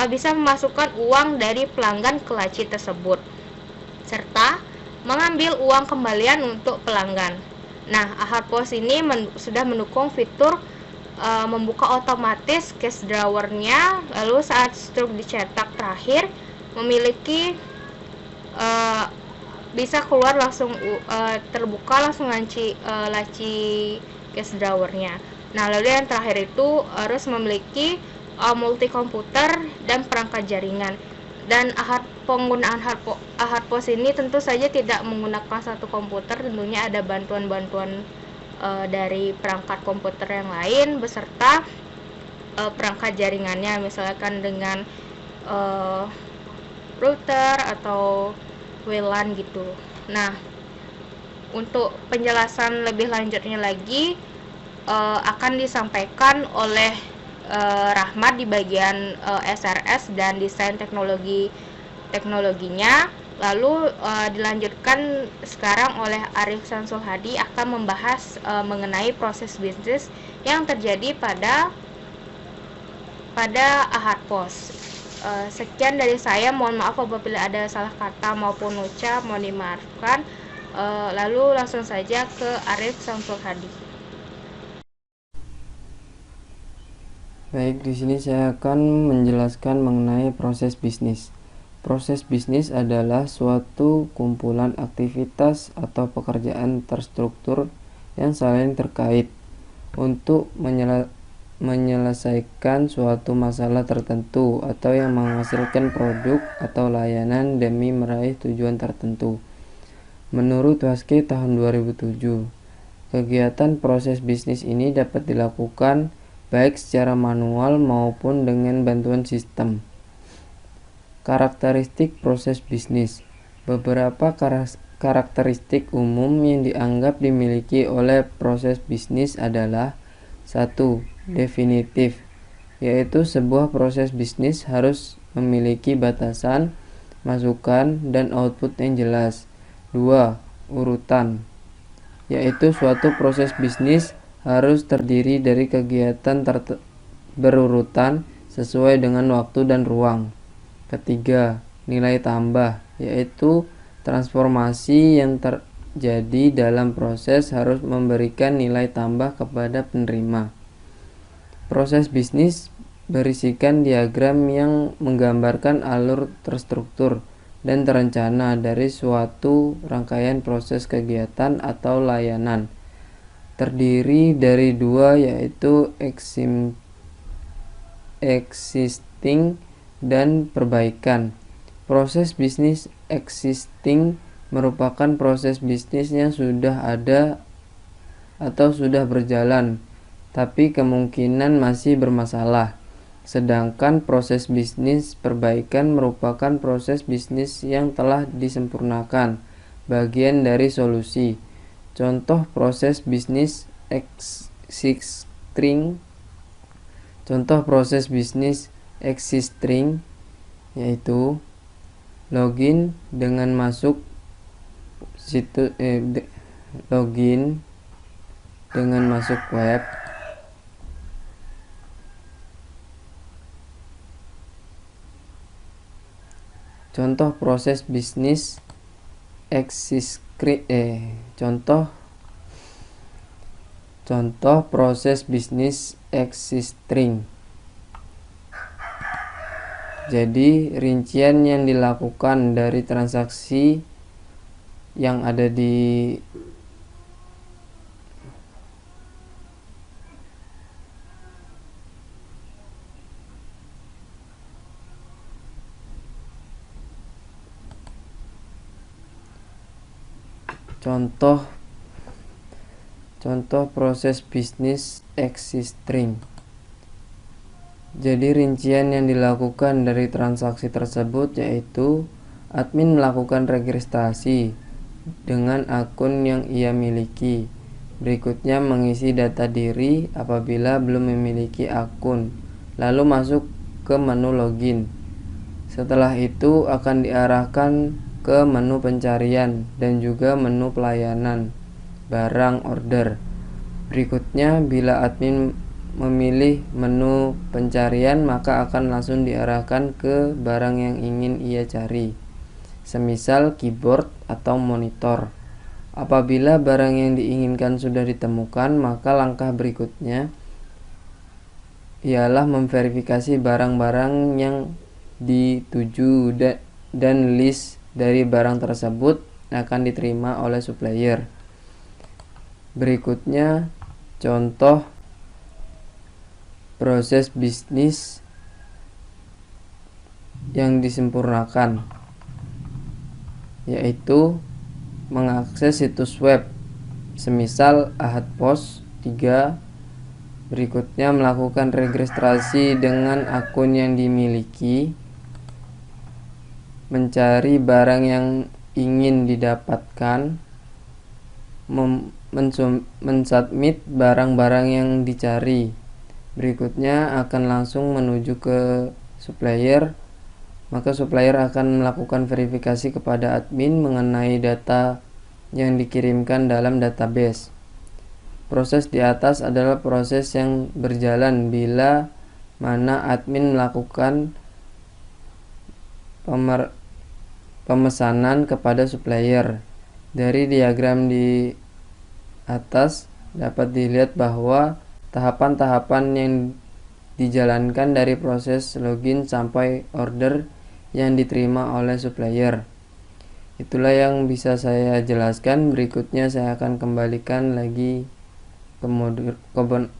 bisa memasukkan uang dari pelanggan ke laci tersebut serta mengambil uang kembalian untuk pelanggan. Nah, Ahad POS ini sudah mendukung fitur membuka otomatis cash drawer-nya, lalu saat struk dicetak terakhir memiliki bisa keluar langsung terbuka langsung laci cash drawer-nya. Nah, lalu yang terakhir itu harus memiliki multi komputer dan perangkat jaringan. Dan penggunaan Ahad POS ini tentu saja tidak menggunakan satu komputer, tentunya ada bantuan-bantuan dari perangkat komputer yang lain beserta perangkat jaringannya, misalkan dengan router atau WLAN gitu. Nah, untuk penjelasan lebih lanjutnya lagi akan disampaikan oleh Rahmat di bagian SRS dan desain teknologinya. Lalu dilanjutkan sekarang oleh Arif Samsul Hadi akan membahas mengenai proses bisnis yang terjadi pada Ahad POS. Sekian dari saya, mohon maaf apabila ada salah kata maupun ucap, mohon dimaafkan. Lalu langsung saja ke Arif Samsul Hadi. Baik, di sini saya akan menjelaskan mengenai proses bisnis. Proses bisnis adalah suatu kumpulan aktivitas atau pekerjaan terstruktur yang saling terkait untuk menyelesaikan suatu masalah tertentu atau yang menghasilkan produk atau layanan demi meraih tujuan tertentu. Menurut WASKI tahun 2007, kegiatan proses bisnis ini dapat dilakukan baik secara manual maupun dengan bantuan sistem. Karakteristik proses bisnis. Beberapa karakteristik umum yang dianggap dimiliki oleh proses bisnis adalah 1. Definitif, yaitu sebuah proses bisnis harus memiliki batasan, masukan, dan output yang jelas. 2. Urutan, yaitu suatu proses bisnis harus terdiri dari kegiatan berurutan sesuai dengan waktu dan ruang. Ketiga, nilai tambah, yaitu transformasi yang terjadi dalam proses harus memberikan nilai tambah kepada penerima. Proses bisnis berisikan diagram yang menggambarkan alur terstruktur dan terencana dari suatu rangkaian proses kegiatan atau layanan. Terdiri dari dua, yaitu existing dan perbaikan. Proses bisnis existing merupakan proses bisnis yang sudah ada atau sudah berjalan, tapi kemungkinan masih bermasalah. Sedangkan proses bisnis perbaikan merupakan proses bisnis yang telah disempurnakan, bagian dari solusi. Contoh proses bisnis existing yaitu login dengan masuk web, contoh proses bisnis contoh proses bisnis existing. Jadi rincian yang dilakukan dari transaksi yang ada di Contoh proses bisnis existing. Jadi rincian yang dilakukan dari transaksi tersebut yaitu admin melakukan registrasi dengan akun yang ia miliki. Berikutnya mengisi data diri apabila belum memiliki akun, lalu masuk ke menu login. Setelah itu akan diarahkan ke menu pencarian dan juga menu pelayanan barang order. Berikutnya, bila admin memilih menu pencarian, maka akan langsung diarahkan ke barang yang ingin ia cari, semisal keyboard atau monitor. Apabila barang yang diinginkan sudah ditemukan, maka langkah berikutnya ialah memverifikasi barang-barang yang dituju dan list dari barang tersebut akan diterima oleh supplier. Berikutnya, contoh proses bisnis yang disempurnakan, yaitu mengakses situs web, semisal Ahad Pos 3. Berikutnya, melakukan registrasi dengan akun yang dimiliki, mencari barang yang ingin didapatkan, mensubmit barang-barang yang dicari. Berikutnya akan langsung menuju ke supplier, maka supplier akan melakukan verifikasi kepada admin mengenai data yang dikirimkan dalam database. Proses di atas adalah proses yang berjalan bila mana admin melakukan pemesanan kepada supplier. Dari diagram di atas dapat dilihat bahwa tahapan-tahapan yang dijalankan dari proses login sampai order yang diterima oleh supplier. Itulah yang bisa saya jelaskan. Berikutnya saya akan kembalikan lagi ke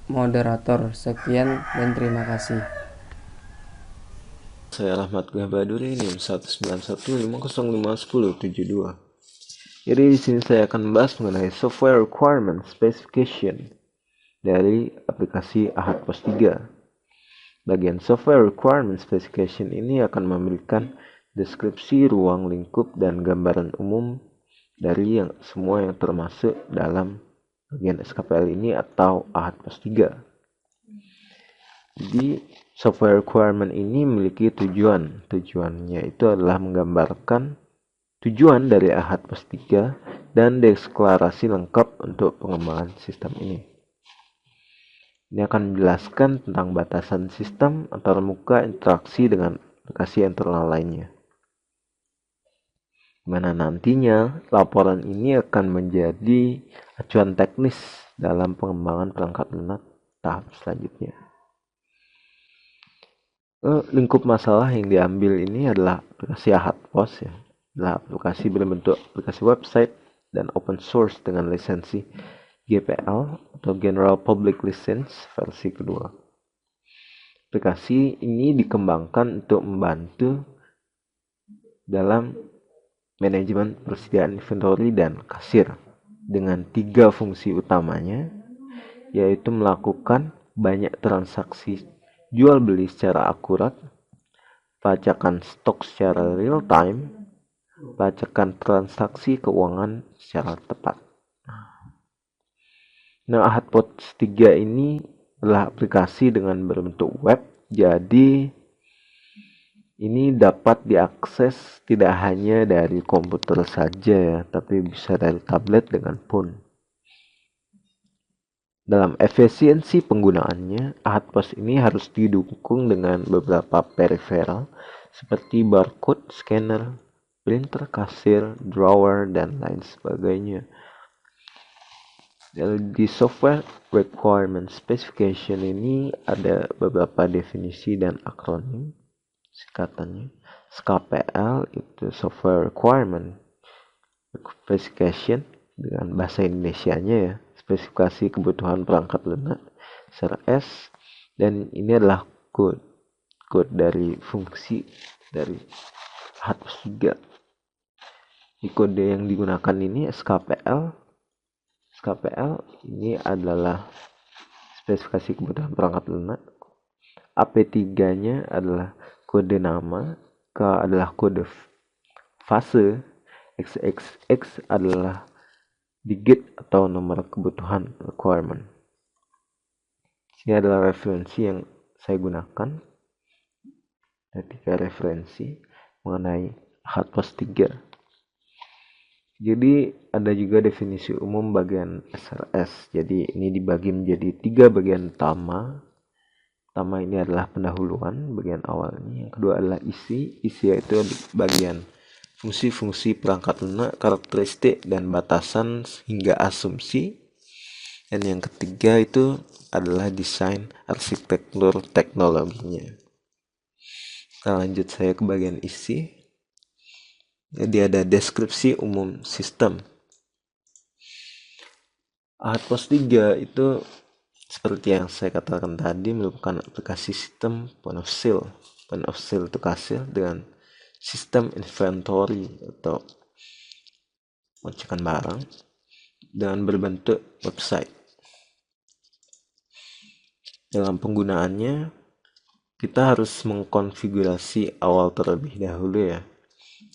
moderator. Sekian dan terima kasih. Saya Rahmat Gah Baduri, NIM 19150501072. Jadi di sini saya akan membahas mengenai software requirement specification dari aplikasi Ahad Pos 3. Bagian software requirement specification ini akan memberikan deskripsi ruang lingkup dan gambaran umum dari semua yang termasuk dalam bagian SKPL ini atau Ahad Pos 3. Jadi software requirement ini memiliki tujuan. Tujuannya itu adalah menggambarkan tujuan dari Ahad Pos 3 dan deklarasi lengkap untuk pengembangan sistem ini. Ini akan menjelaskan tentang batasan sistem antarmuka interaksi dengan aplikasi internal lainnya. Mana nantinya laporan ini akan menjadi acuan teknis dalam pengembangan perangkat lunak tahap selanjutnya. Lingkup masalah yang diambil ini adalah aplikasi Ahad Pos, ya. Adalah aplikasi berbentuk aplikasi website dan open source dengan lisensi GPL atau General Public License versi kedua. Aplikasi ini dikembangkan untuk membantu dalam manajemen persediaan inventory dan kasir dengan 3 fungsi utamanya, yaitu melakukan banyak transaksi jual beli secara akurat, pelacakan stok secara real time, pelacakan transaksi keuangan secara tepat. Nah, Ahad Pos 3 ini adalah aplikasi dengan berbentuk web, jadi ini dapat diakses tidak hanya dari komputer saja, ya, tapi bisa dari tablet dengan phone. Dalam efisiensi penggunaannya, Ahad Pos ini harus didukung dengan beberapa peripheral seperti barcode, scanner, printer, kasir, drawer, dan lain sebagainya. Di software requirement specification ini ada beberapa definisi dan akronim. Singkatannya SKPL itu software requirement specification dengan bahasa Indonesianya, ya, spesifikasi kebutuhan perangkat lunak secara S, dan ini adalah kode dari fungsi dari Ahad Pos 3. Di kode yang digunakan ini SKPL ini adalah spesifikasi kebutuhan perangkat lunak. AP3-nya adalah kode nama, K adalah kode fase, XXX adalah digit atau nomor kebutuhan requirement. Ini adalah referensi yang saya gunakan. Ada 3 referensi mengenai Ahad Pos 3. Jadi ada juga definisi umum bagian SRS. Jadi ini dibagi menjadi 3 bagian utama. Pertama ini adalah pendahuluan, bagian awalnya. Yang kedua adalah isi. Isi yaitu bagian fungsi-fungsi perangkat lunak, karakteristik dan batasan hingga asumsi. Dan yang ketiga itu adalah desain arsitektur teknologinya. Kita lanjut saya ke bagian isi. Jadi ada deskripsi umum sistem. AHAD POS 3 itu seperti yang saya katakan tadi merupakan aplikasi sistem point of sale. Point of sale itu kasir dengan sistem inventory atau pengecekan barang dengan berbentuk website. Dalam penggunaannya kita harus mengkonfigurasi awal terlebih dahulu ya.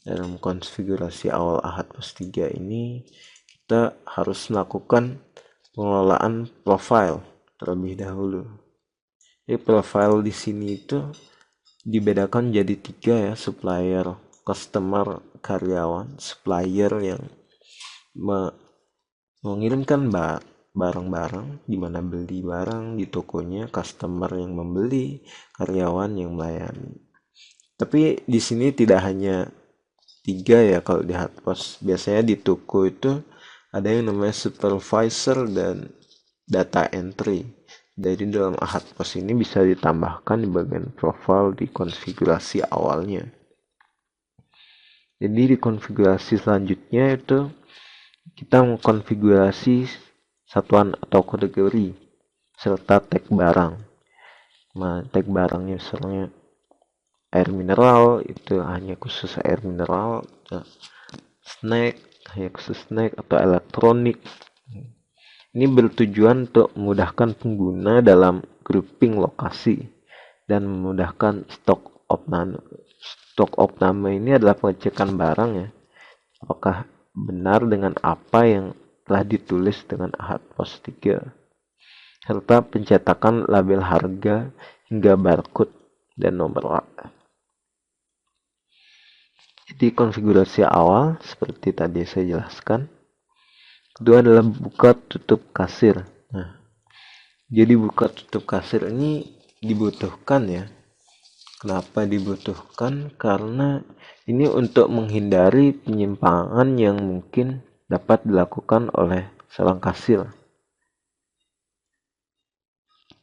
Dalam konfigurasi awal AHAD POS 3 ini kita harus melakukan pengelolaan profile terlebih dahulu. Jadi profile di sini itu dibedakan jadi 3 ya, supplier, customer, karyawan. Supplier yang mengirimkan barang-barang, di mana beli barang di tokonya, customer yang membeli, karyawan yang melayani. Tapi di sini tidak hanya 3 ya kalau di AHAD POS. Biasanya di toko itu ada yang namanya supervisor dan data entry. Jadi dalam AHAD POS ini bisa ditambahkan di bagian profile di konfigurasi awalnya. Jadi di konfigurasi selanjutnya itu kita mengkonfigurasi satuan atau kategori serta tag barang. Nah, tag barangnya misalnya air mineral itu hanya khusus air mineral, snack hanya khusus snack, atau elektronik. Ini bertujuan untuk memudahkan pengguna dalam grouping lokasi dan memudahkan stok opname. Stok opname ini adalah pengecekan barang ya, apakah benar dengan apa yang telah ditulis dengan AHAD POS 3, serta pencetakan label harga hingga barcode dan nomor rak. Jadi konfigurasi awal seperti tadi saya jelaskan. Kedua adalah buka tutup kasir. Nah, jadi buka tutup kasir ini dibutuhkan ya. Kenapa dibutuhkan? Karena ini untuk menghindari penyimpangan yang mungkin dapat dilakukan oleh seorang kasir,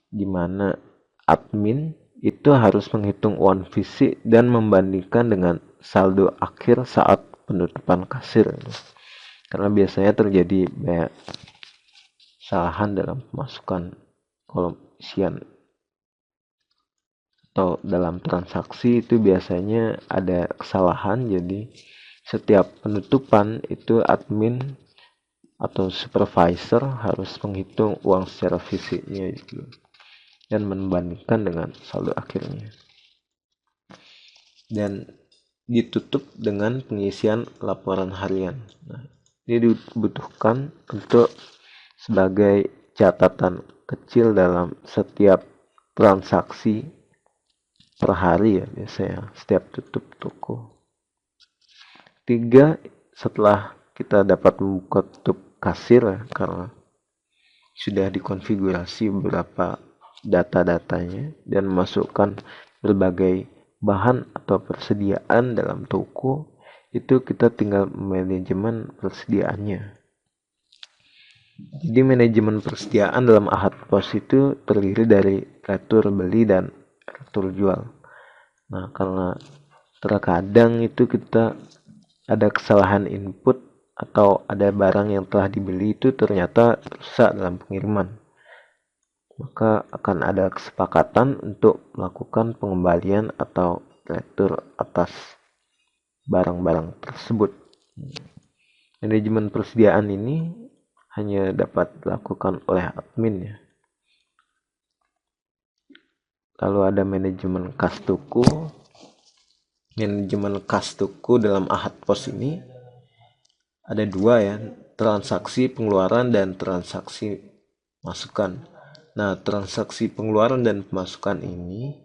di mana admin itu harus menghitung uang fisik dan membandingkan dengan saldo akhir saat penutupan kasir. Karena biasanya terjadi banyak kesalahan dalam pemasukan kolom isian atau dalam transaksi itu biasanya ada kesalahan. Jadi setiap penutupan itu admin atau supervisor harus menghitung uang secara fisiknya itu dan membandingkan dengan saldo akhirnya, dan ditutup dengan pengisian laporan harian. Nah, ini dibutuhkan untuk sebagai catatan kecil dalam setiap transaksi per hari ya, biasanya setiap tutup toko. 3, setelah kita dapat membuka tutup kasir ya, karena sudah dikonfigurasi beberapa data-datanya dan memasukkan berbagai bahan atau persediaan dalam toko, itu kita tinggal manajemen persediaannya. Jadi manajemen persediaan dalam AHAD POS itu terdiri dari retur beli dan retur jual. Nah, karena terkadang itu kita ada kesalahan input atau ada barang yang telah dibeli itu ternyata rusak dalam pengiriman, maka akan ada kesepakatan untuk melakukan pengembalian atau retur atas barang-barang tersebut. Manajemen persediaan ini hanya dapat dilakukan oleh admin ya. Lalu ada manajemen kas toko. Manajemen kas toko dalam AHAD POS ini ada 2 ya, transaksi pengeluaran dan transaksi masukan. Nah, transaksi pengeluaran dan pemasukan ini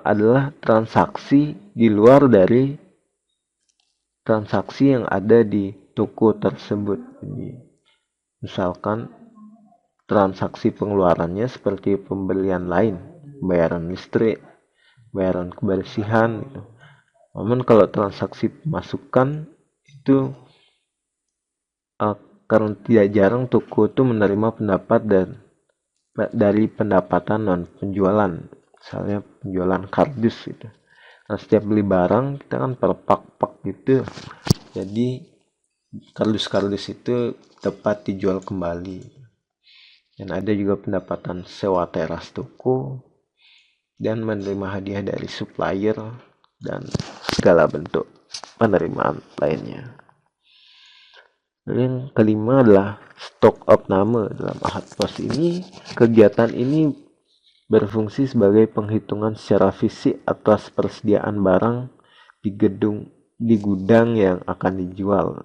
adalah transaksi di luar dari transaksi yang ada di toko tersebut. Jadi, misalkan transaksi pengeluarannya seperti pembelian lain, bayaran listrik, bayaran kebersihan gitu. Namun kalau transaksi pemasukan itu karena tidak jarang toko itu menerima pendapat dari pendapatan non penjualan, misalnya penjualan kardus gitu. Nah, setiap beli barang kita kan per pak gitu, jadi kardus-kardus itu dapat dijual kembali. Dan ada juga pendapatan sewa teras toko dan menerima hadiah dari supplier dan segala bentuk penerimaan lainnya. Yang kelima adalah stok opname. Dalam ahad pos ini, kegiatan ini berfungsi sebagai penghitungan secara fisik atas persediaan barang di gudang yang akan dijual.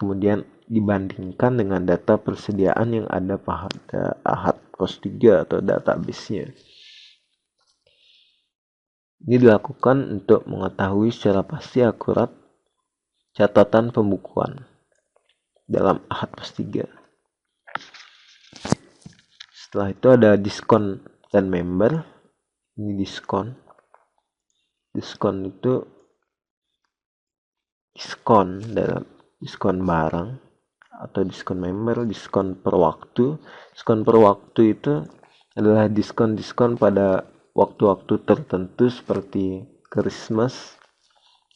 Kemudian dibandingkan dengan data persediaan yang ada pada ahad pos 3 atau database-nya. Ini dilakukan untuk mengetahui secara pasti akurat catatan pembukuan dalam ahad pos 3. Setelah itu ada diskon dan member. Ini diskon. Diskon itu diskon barang atau diskon member, diskon per waktu. Diskon per waktu itu adalah diskon pada waktu-waktu tertentu seperti Christmas.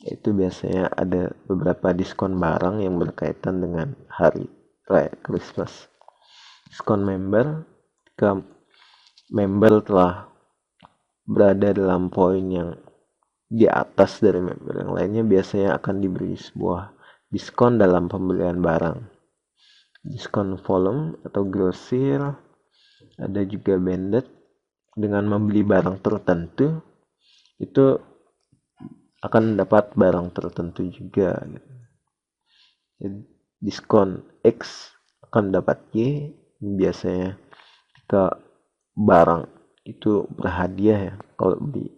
Itu biasanya ada beberapa diskon barang yang berkaitan dengan hari raya Christmas. Diskon member, jika member telah berada dalam poin yang di atas dari member yang lainnya, biasanya akan diberi sebuah diskon dalam pembelian barang. Diskon volume atau grosir, ada juga banded. Dengan membeli barang tertentu itu akan dapat barang tertentu juga. Diskon X akan dapat Y. Biasanya jika barang itu berhadiah ya, kalau beli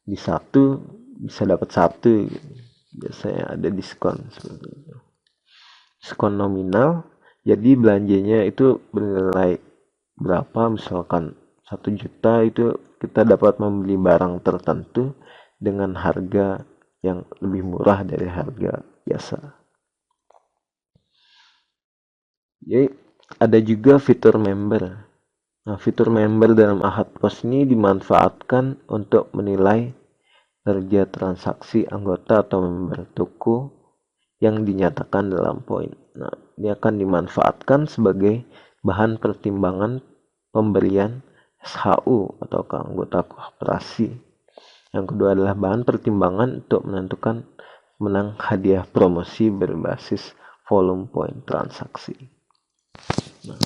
di satu bisa dapat satu gitu. Biasanya ada diskon seperti itu. Diskon nominal, jadi belanjanya itu bernilai berapa, misalkan 1 juta, itu kita dapat membeli barang tertentu dengan harga yang lebih murah dari harga biasa. Jadi ada juga fitur member. Nah, fitur member dalam ahad pos ini dimanfaatkan untuk menilai kerja transaksi anggota atau member toko yang dinyatakan dalam poin. Nah, ini akan dimanfaatkan sebagai bahan pertimbangan pemberian SHU atau ke anggota koperasi. Yang kedua adalah bahan pertimbangan untuk menentukan menang hadiah promosi berbasis volume poin transaksi. Nah,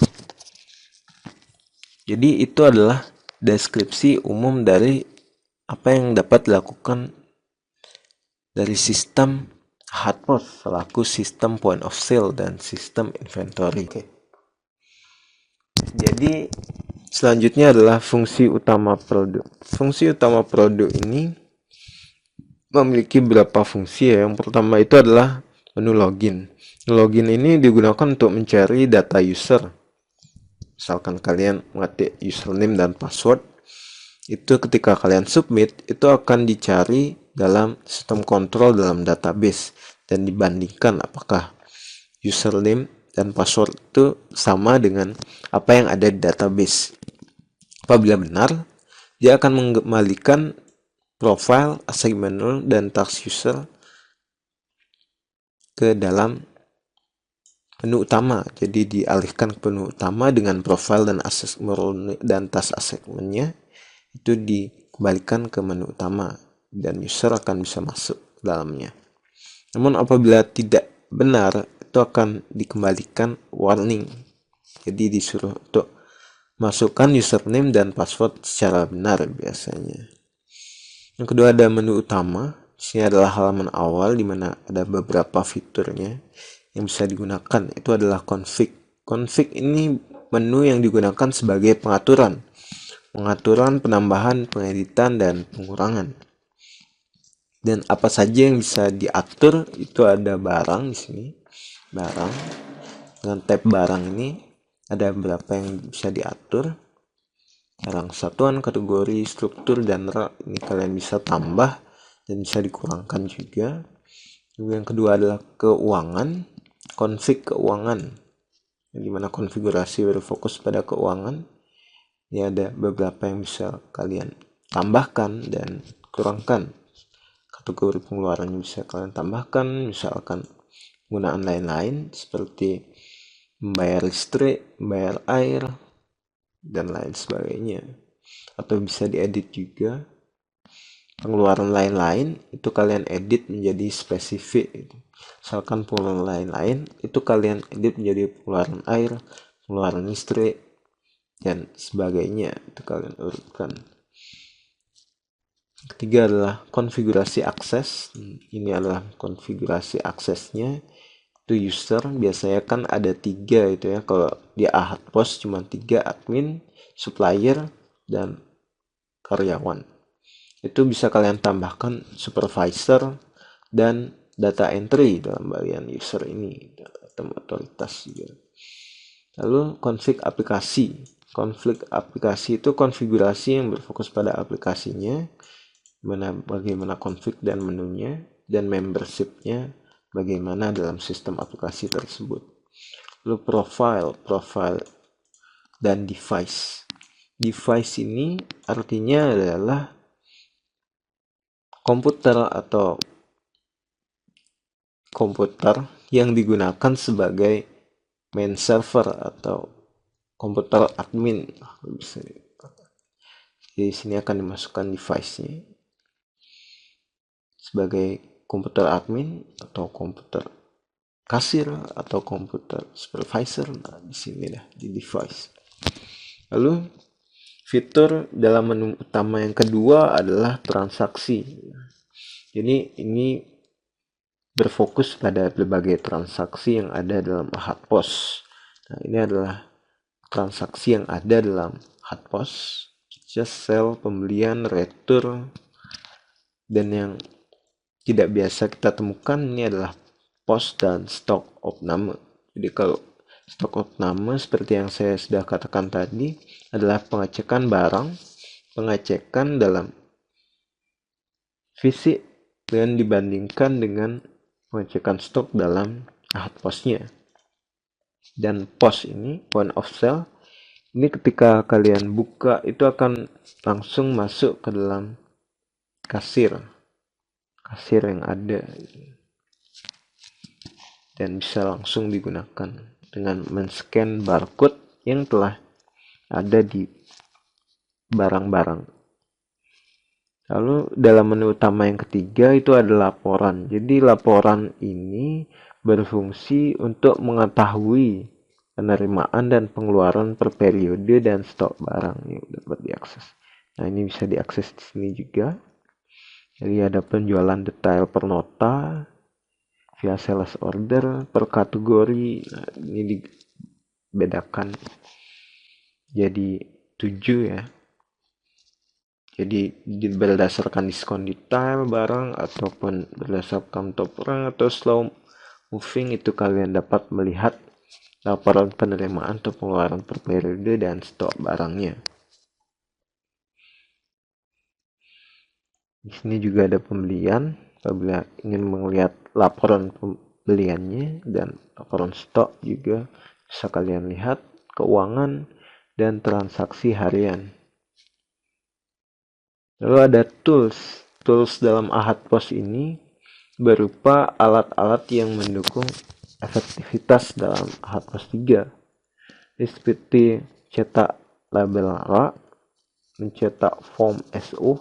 jadi itu adalah deskripsi umum dari apa yang dapat dilakukan dari sistem ahad pos selaku sistem point of sale dan sistem inventory. Jadi selanjutnya adalah fungsi utama produk. Fungsi utama produk ini memiliki beberapa fungsi ya. Yang pertama itu adalah menu login. Login ini digunakan untuk mencari data user. Misalkan kalian mengetik username dan password, itu ketika kalian submit, itu akan dicari dalam sistem kontrol dalam database dan dibandingkan apakah username dan password itu sama dengan apa yang ada di database. Apabila benar, dia akan mengembalikan profile, assignment rule, dan task user ke dalam menu utama. Jadi dialihkan ke menu utama dengan profile dan assignment rule dan task assignment-nya itu dikembalikan ke menu utama dan user akan bisa masuk ke dalamnya. Namun apabila tidak benar, itu akan dikembalikan warning. Jadi disuruh untuk masukkan username dan password secara benar biasanya. Yang kedua ada menu utama. Di sini adalah halaman awal di mana ada beberapa fiturnya yang bisa digunakan. Itu adalah config. Config ini menu yang digunakan sebagai pengaturan penambahan, pengeditan, dan pengurangan. Dan apa saja yang bisa diatur itu ada barang di sini. Barang. Dengan tab barang ini ada beberapa yang bisa diatur. Barang satuan, kategori, struktur, dan ini kalian bisa tambah dan bisa dikurangkan juga. Yang kedua adalah keuangan, config keuangan, di mana konfigurasi berfokus pada keuangan. Ini ada beberapa yang bisa kalian tambahkan dan kurangkan. Kategori pengeluaran bisa kalian tambahkan, misalkan penggunaan lain-lain seperti membayar listrik, membayar air, dan lain sebagainya. Atau bisa diedit juga. Pengeluaran lain-lain itu kalian edit menjadi spesifik gitu. Misalkan pengeluaran lain-lain itu kalian edit menjadi pengeluaran air, pengeluaran listrik, dan sebagainya, itu kalian urutkan. Ketiga adalah konfigurasi akses. Ini adalah konfigurasi aksesnya. Itu user biasanya kan ada 3 itu ya. Kalau di Ahad Pos cuma 3, admin, supplier, dan karyawan. Itu bisa kalian tambahkan supervisor dan data entry dalam bagian user ini, atau otoritas juga. Lalu konfig aplikasi. Konfig aplikasi itu konfigurasi yang berfokus pada aplikasinya, bagaimana config dan menunya, dan membershipnya bagaimana dalam sistem aplikasi tersebut. Lalu profile dan device. Device ini artinya adalah komputer atau komputer yang digunakan sebagai main server atau komputer admin. Di sini akan dimasukkan device-nya sebagai komputer admin atau komputer kasir atau komputer supervisor. Nah, di sini dah di device. Lalu fitur dalam menu utama yang kedua adalah transaksi. Jadi ini berfokus pada berbagai transaksi yang ada dalam Ahad Pos. Nah, ini adalah transaksi yang ada dalam Ahad Pos. Just sell, pembelian, retur, dan yang tidak biasa kita temukan ini adalah pos dan stok opname. Jadi kalau stok opname seperti yang saya sudah katakan tadi adalah pengecekan barang, pengecekan dalam fisik dan dibandingkan dengan pengecekan stok dalam Ahad Posnya. Dan pos ini, point of sale, ini ketika kalian buka itu akan langsung masuk ke dalam kasir yang ada dan bisa langsung digunakan dengan men-scan barcode yang telah ada di barang-barang. Lalu dalam menu utama yang ketiga itu ada laporan. Jadi laporan ini berfungsi untuk mengetahui penerimaan dan pengeluaran per periode dan stok barang yang dapat diakses. Nah, ini bisa diakses di sini juga. Jadi ada penjualan detail per nota, via sales order, per kategori. Nah, ini dibedakan jadi 7 ya. Jadi berdasarkan diskon detail barang ataupun berdasarkan top rank atau slow moving, itu kalian dapat melihat laporan penerimaan atau pengeluaran per periode dan stok barangnya. Di sini juga ada pembelian. Apabila ingin melihat laporan pembeliannya dan laporan stok juga bisa kalian lihat, keuangan dan transaksi harian. Lalu ada tools dalam Ahad Pos ini berupa alat-alat yang mendukung efektivitas dalam Ahad Pos 3, seperti cetak label rak, mencetak form SO,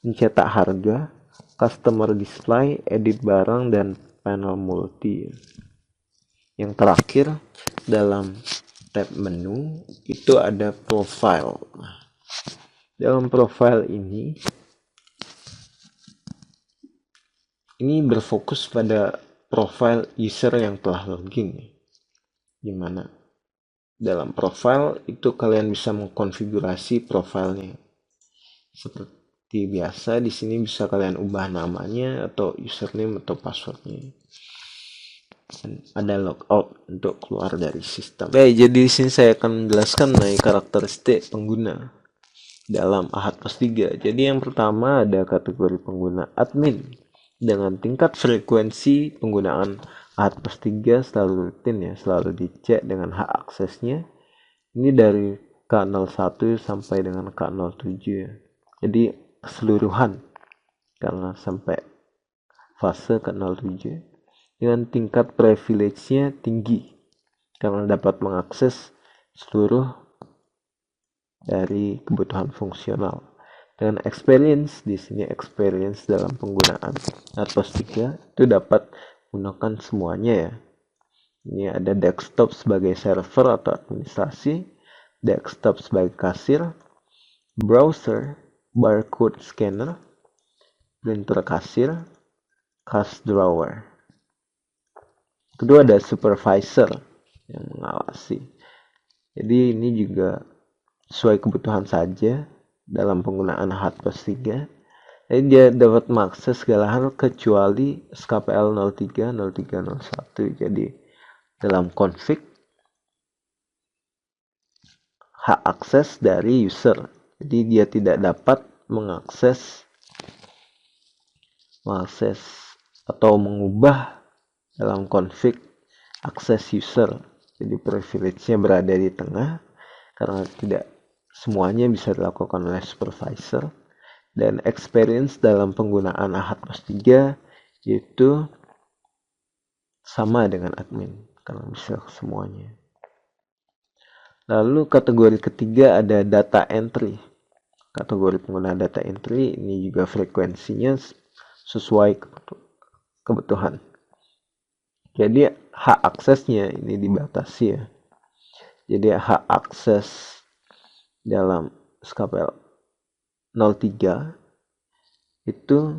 mencetak harga, customer display, edit barang, dan panel multi. Yang terakhir dalam tab menu itu ada profile. Dalam profile ini berfokus pada profile user yang telah login. Dimana dalam profile itu kalian bisa mengkonfigurasi profilnya. Seperti biasa di sini bisa kalian ubah namanya atau username atau passwordnya. Dan ada logout untuk keluar dari sistem. Baik, jadi di sini saya akan menjelaskan mengenai karakteristik pengguna dalam Ahad POS 3. Jadi yang pertama ada kategori pengguna admin dengan tingkat frekuensi penggunaan Ahad POS 3 selalu rutin ya, selalu dicek dengan hak aksesnya. Ini dari K01 sampai dengan K07 ya. Jadi keseluruhan karena sampai fase K07 dengan tingkat privilege-nya tinggi karena dapat mengakses seluruh dari kebutuhan fungsional. Dengan experience, di sini experience dalam penggunaan Ahad POS 3 itu dapat menggunakan semuanya ya. Ini ada desktop sebagai server atau administrasi, desktop sebagai kasir, browser, barcode scanner, printer kasir, cash drawer. Kedua ada supervisor yang mengawasi. Jadi ini juga sesuai kebutuhan saja dalam penggunaan Ahad POS 3. Jadi dia dapat mengakses segala hal kecuali SKPL 03, 03, 01. Jadi dalam config hak akses dari user. Jadi dia tidak dapat mengakses atau mengubah dalam config akses user. Jadi privilege-nya berada di tengah karena tidak semuanya bisa dilakukan oleh supervisor. Dan experience dalam penggunaan Ahad POS 3 itu sama dengan admin karena bisa semuanya. Lalu kategori ketiga ada data entry. Kategori pengguna data entry ini juga frekuensinya sesuai kebutuhan. Jadi hak aksesnya ini dibatasi ya. Jadi hak akses dalam SKPL 03 itu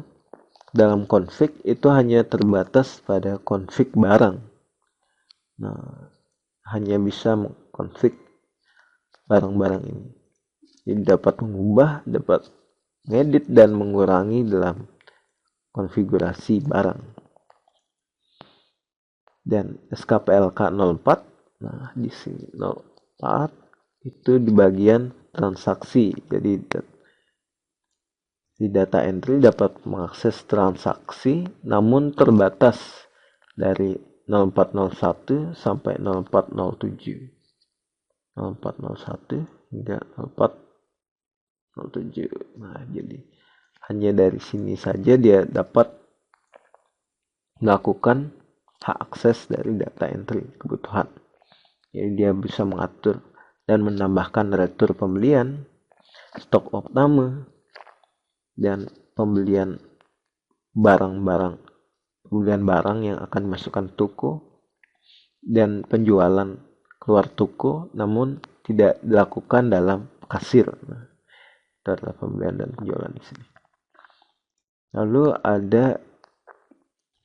dalam config itu hanya terbatas pada config barang. Nah, hanya bisa mengkonfig barang-barang ini. Jadi dapat mengubah, dapat ngedit dan mengurangi dalam konfigurasi barang. Dan SKPL K04, nah di sini 04 itu di bagian transaksi. Jadi di data entry dapat mengakses transaksi namun terbatas dari 0401 sampai 0407. 0401 hingga 0407. Nah, jadi hanya dari sini saja dia dapat melakukan hak akses dari data entry kebutuhan. Jadi dia bisa mengatur dan menambahkan retur pembelian, stok opname, dan pembelian barang yang akan dimasukkan toko dan penjualan keluar toko namun tidak dilakukan dalam kasir. Nah, itu adalah pembelian dan penjualan di sini. Lalu ada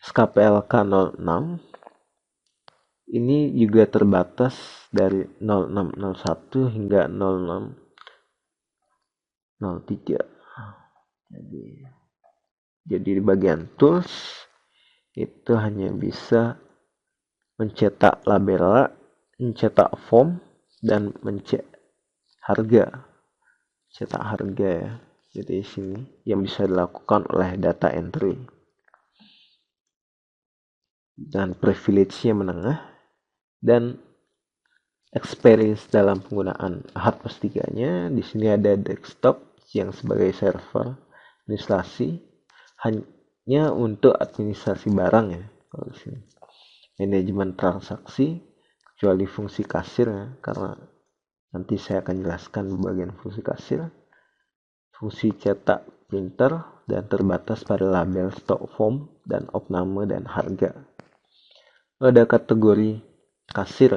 SKPL K06. Ini juga terbatas dari 0601 hingga 0603. Jadi di bagian tools itu hanya bisa mencetak label, mencetak form, dan mencetak harga. Cetak harga ya. Jadi sini yang bisa dilakukan oleh data entry. Dan privilege-nya menengah. Dan experience dalam penggunaan Ahad POS 3-nya di sini ada desktop yang sebagai server administrasi hanya untuk administrasi barang ya. Kalau di sini manajemen transaksi kecuali fungsi kasir ya, karena nanti saya akan jelaskan bagian fungsi kasir, fungsi cetak printer dan terbatas pada label, stok form dan opname dan harga. Ada kategori kasir.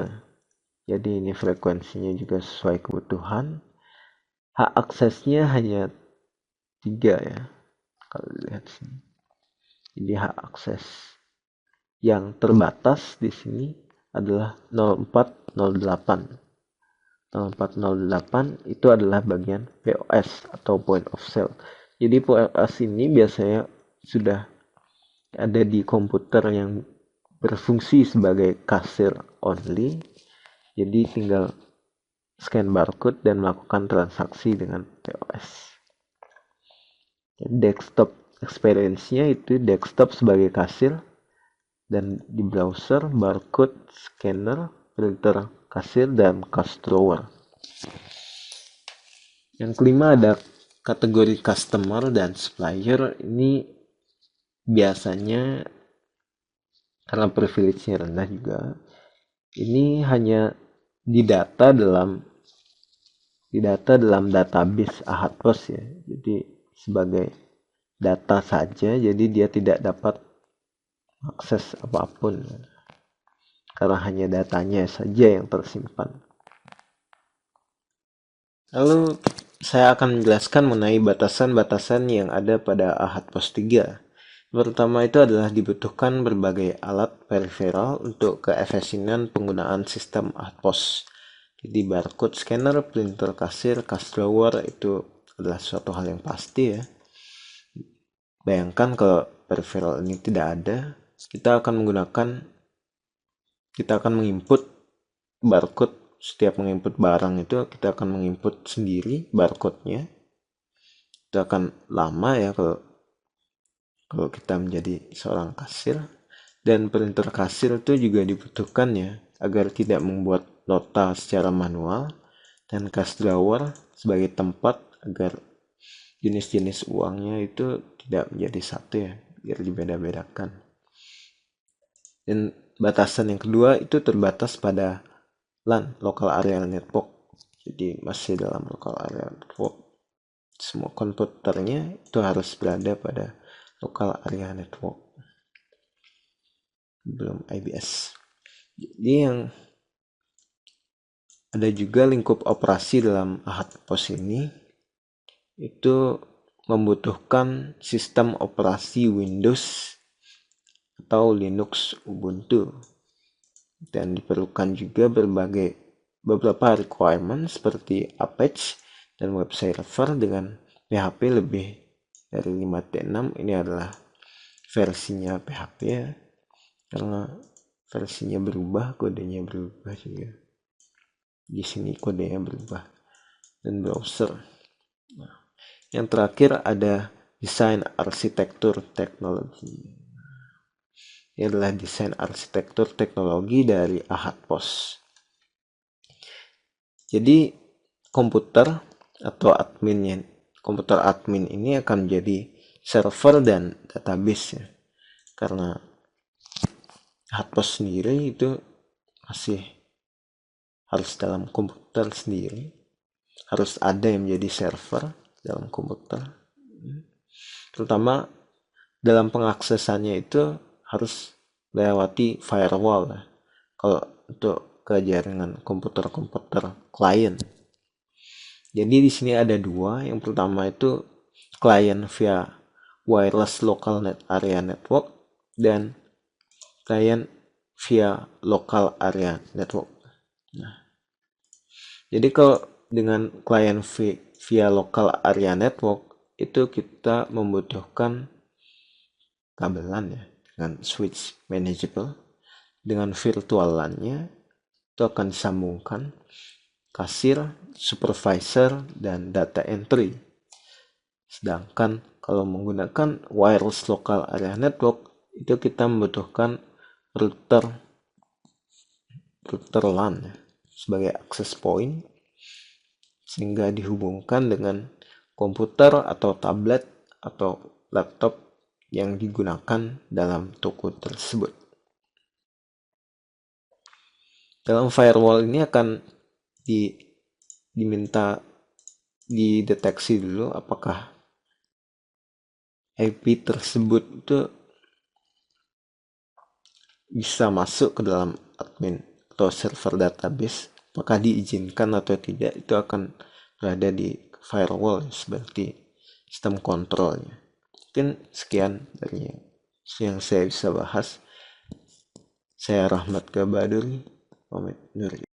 Jadi ini frekuensinya juga sesuai kebutuhan. Hak aksesnya hanya 3 ya. Kalau lihat sini. Jadi hak akses yang terbatas di sini adalah 0408. 0408 itu adalah bagian POS atau point of sale. Jadi POS ini biasanya sudah ada di komputer yang berfungsi sebagai kasir only. Jadi tinggal scan barcode dan melakukan transaksi dengan POS. Desktop experience-nya itu desktop sebagai kasir, dan di browser barcode scanner, printer kasir, dan cash drawer. Yang kelima ada kategori customer dan supplier. Ini biasanya karena privilege-nya rendah juga, ini hanya didata dalam database Ahad POS ya. Jadi sebagai data saja, jadi dia tidak dapat akses apapun karena hanya datanya saja yang tersimpan. Lalu saya akan menjelaskan mengenai batasan-batasan yang ada pada Ahad POS 3. Pertama itu adalah dibutuhkan berbagai alat peripheral untuk keefisienan penggunaan sistem Ahad POS. Jadi barcode scanner, printer kasir, cash drawer itu adalah suatu hal yang pasti ya. Bayangkan kalau peripheral ini tidak ada, kita akan menginput barcode. Setiap menginput barang itu kita akan menginput sendiri barcode-nya. Itu akan lama ya kalau kita menjadi seorang kasir. Dan printer kasir itu juga dibutuhkan ya, agar tidak membuat nota secara manual, dan cash drawer sebagai tempat agar jenis-jenis uangnya itu tidak menjadi satu ya, biar dibeda-bedakan. Dan batasan yang kedua itu terbatas pada LAN, local area network. Jadi masih dalam local area network, semua komputernya itu harus berada pada local area network, belum IBS. Jadi yang ada juga lingkup operasi dalam Ahad POS ini itu membutuhkan sistem operasi Windows atau Linux Ubuntu, dan diperlukan juga beberapa requirement seperti Apache dan web server dengan PHP lebih dari 5.6. Ini adalah versinya PHP ya, karena versinya berubah, kodenya berubah juga. Di sini kodenya berubah. Dan browser. Nah, yang terakhir ada desain arsitektur teknologi. Ini adalah desain arsitektur teknologi dari Ahad POS. Jadi komputer admin ini akan menjadi server dan database ya. Karena Ahad POS sendiri itu masih harus dalam komputer sendiri, harus ada yang menjadi server dalam komputer. Terutama dalam pengaksesannya itu harus melewati firewall ya, kalau untuk ke jaringan komputer klien. Jadi di sini ada dua. Yang pertama itu klien via wireless local area network, dan klien via local area network. Nah, jadi kalau dengan klien via local area network itu kita membutuhkan kabelan ya, dengan switch manageable. Dengan virtual LAN-nya itu akan disambungkan kasir, supervisor, dan data entry. Sedangkan kalau menggunakan wireless local area network itu kita membutuhkan router LAN ya, sebagai access point, sehingga dihubungkan dengan komputer atau tablet atau laptop yang digunakan dalam toko tersebut. Dalam firewall ini akan diminta dideteksi dulu apakah IP tersebut itu bisa masuk ke dalam admin atau server database, apakah diizinkan atau tidak. Itu akan berada di firewall seperti sistem kontrolnya. Mungkin sekian dari yang saya bisa bahas. Saya Rahmat Gabaduri, pamit undur diri.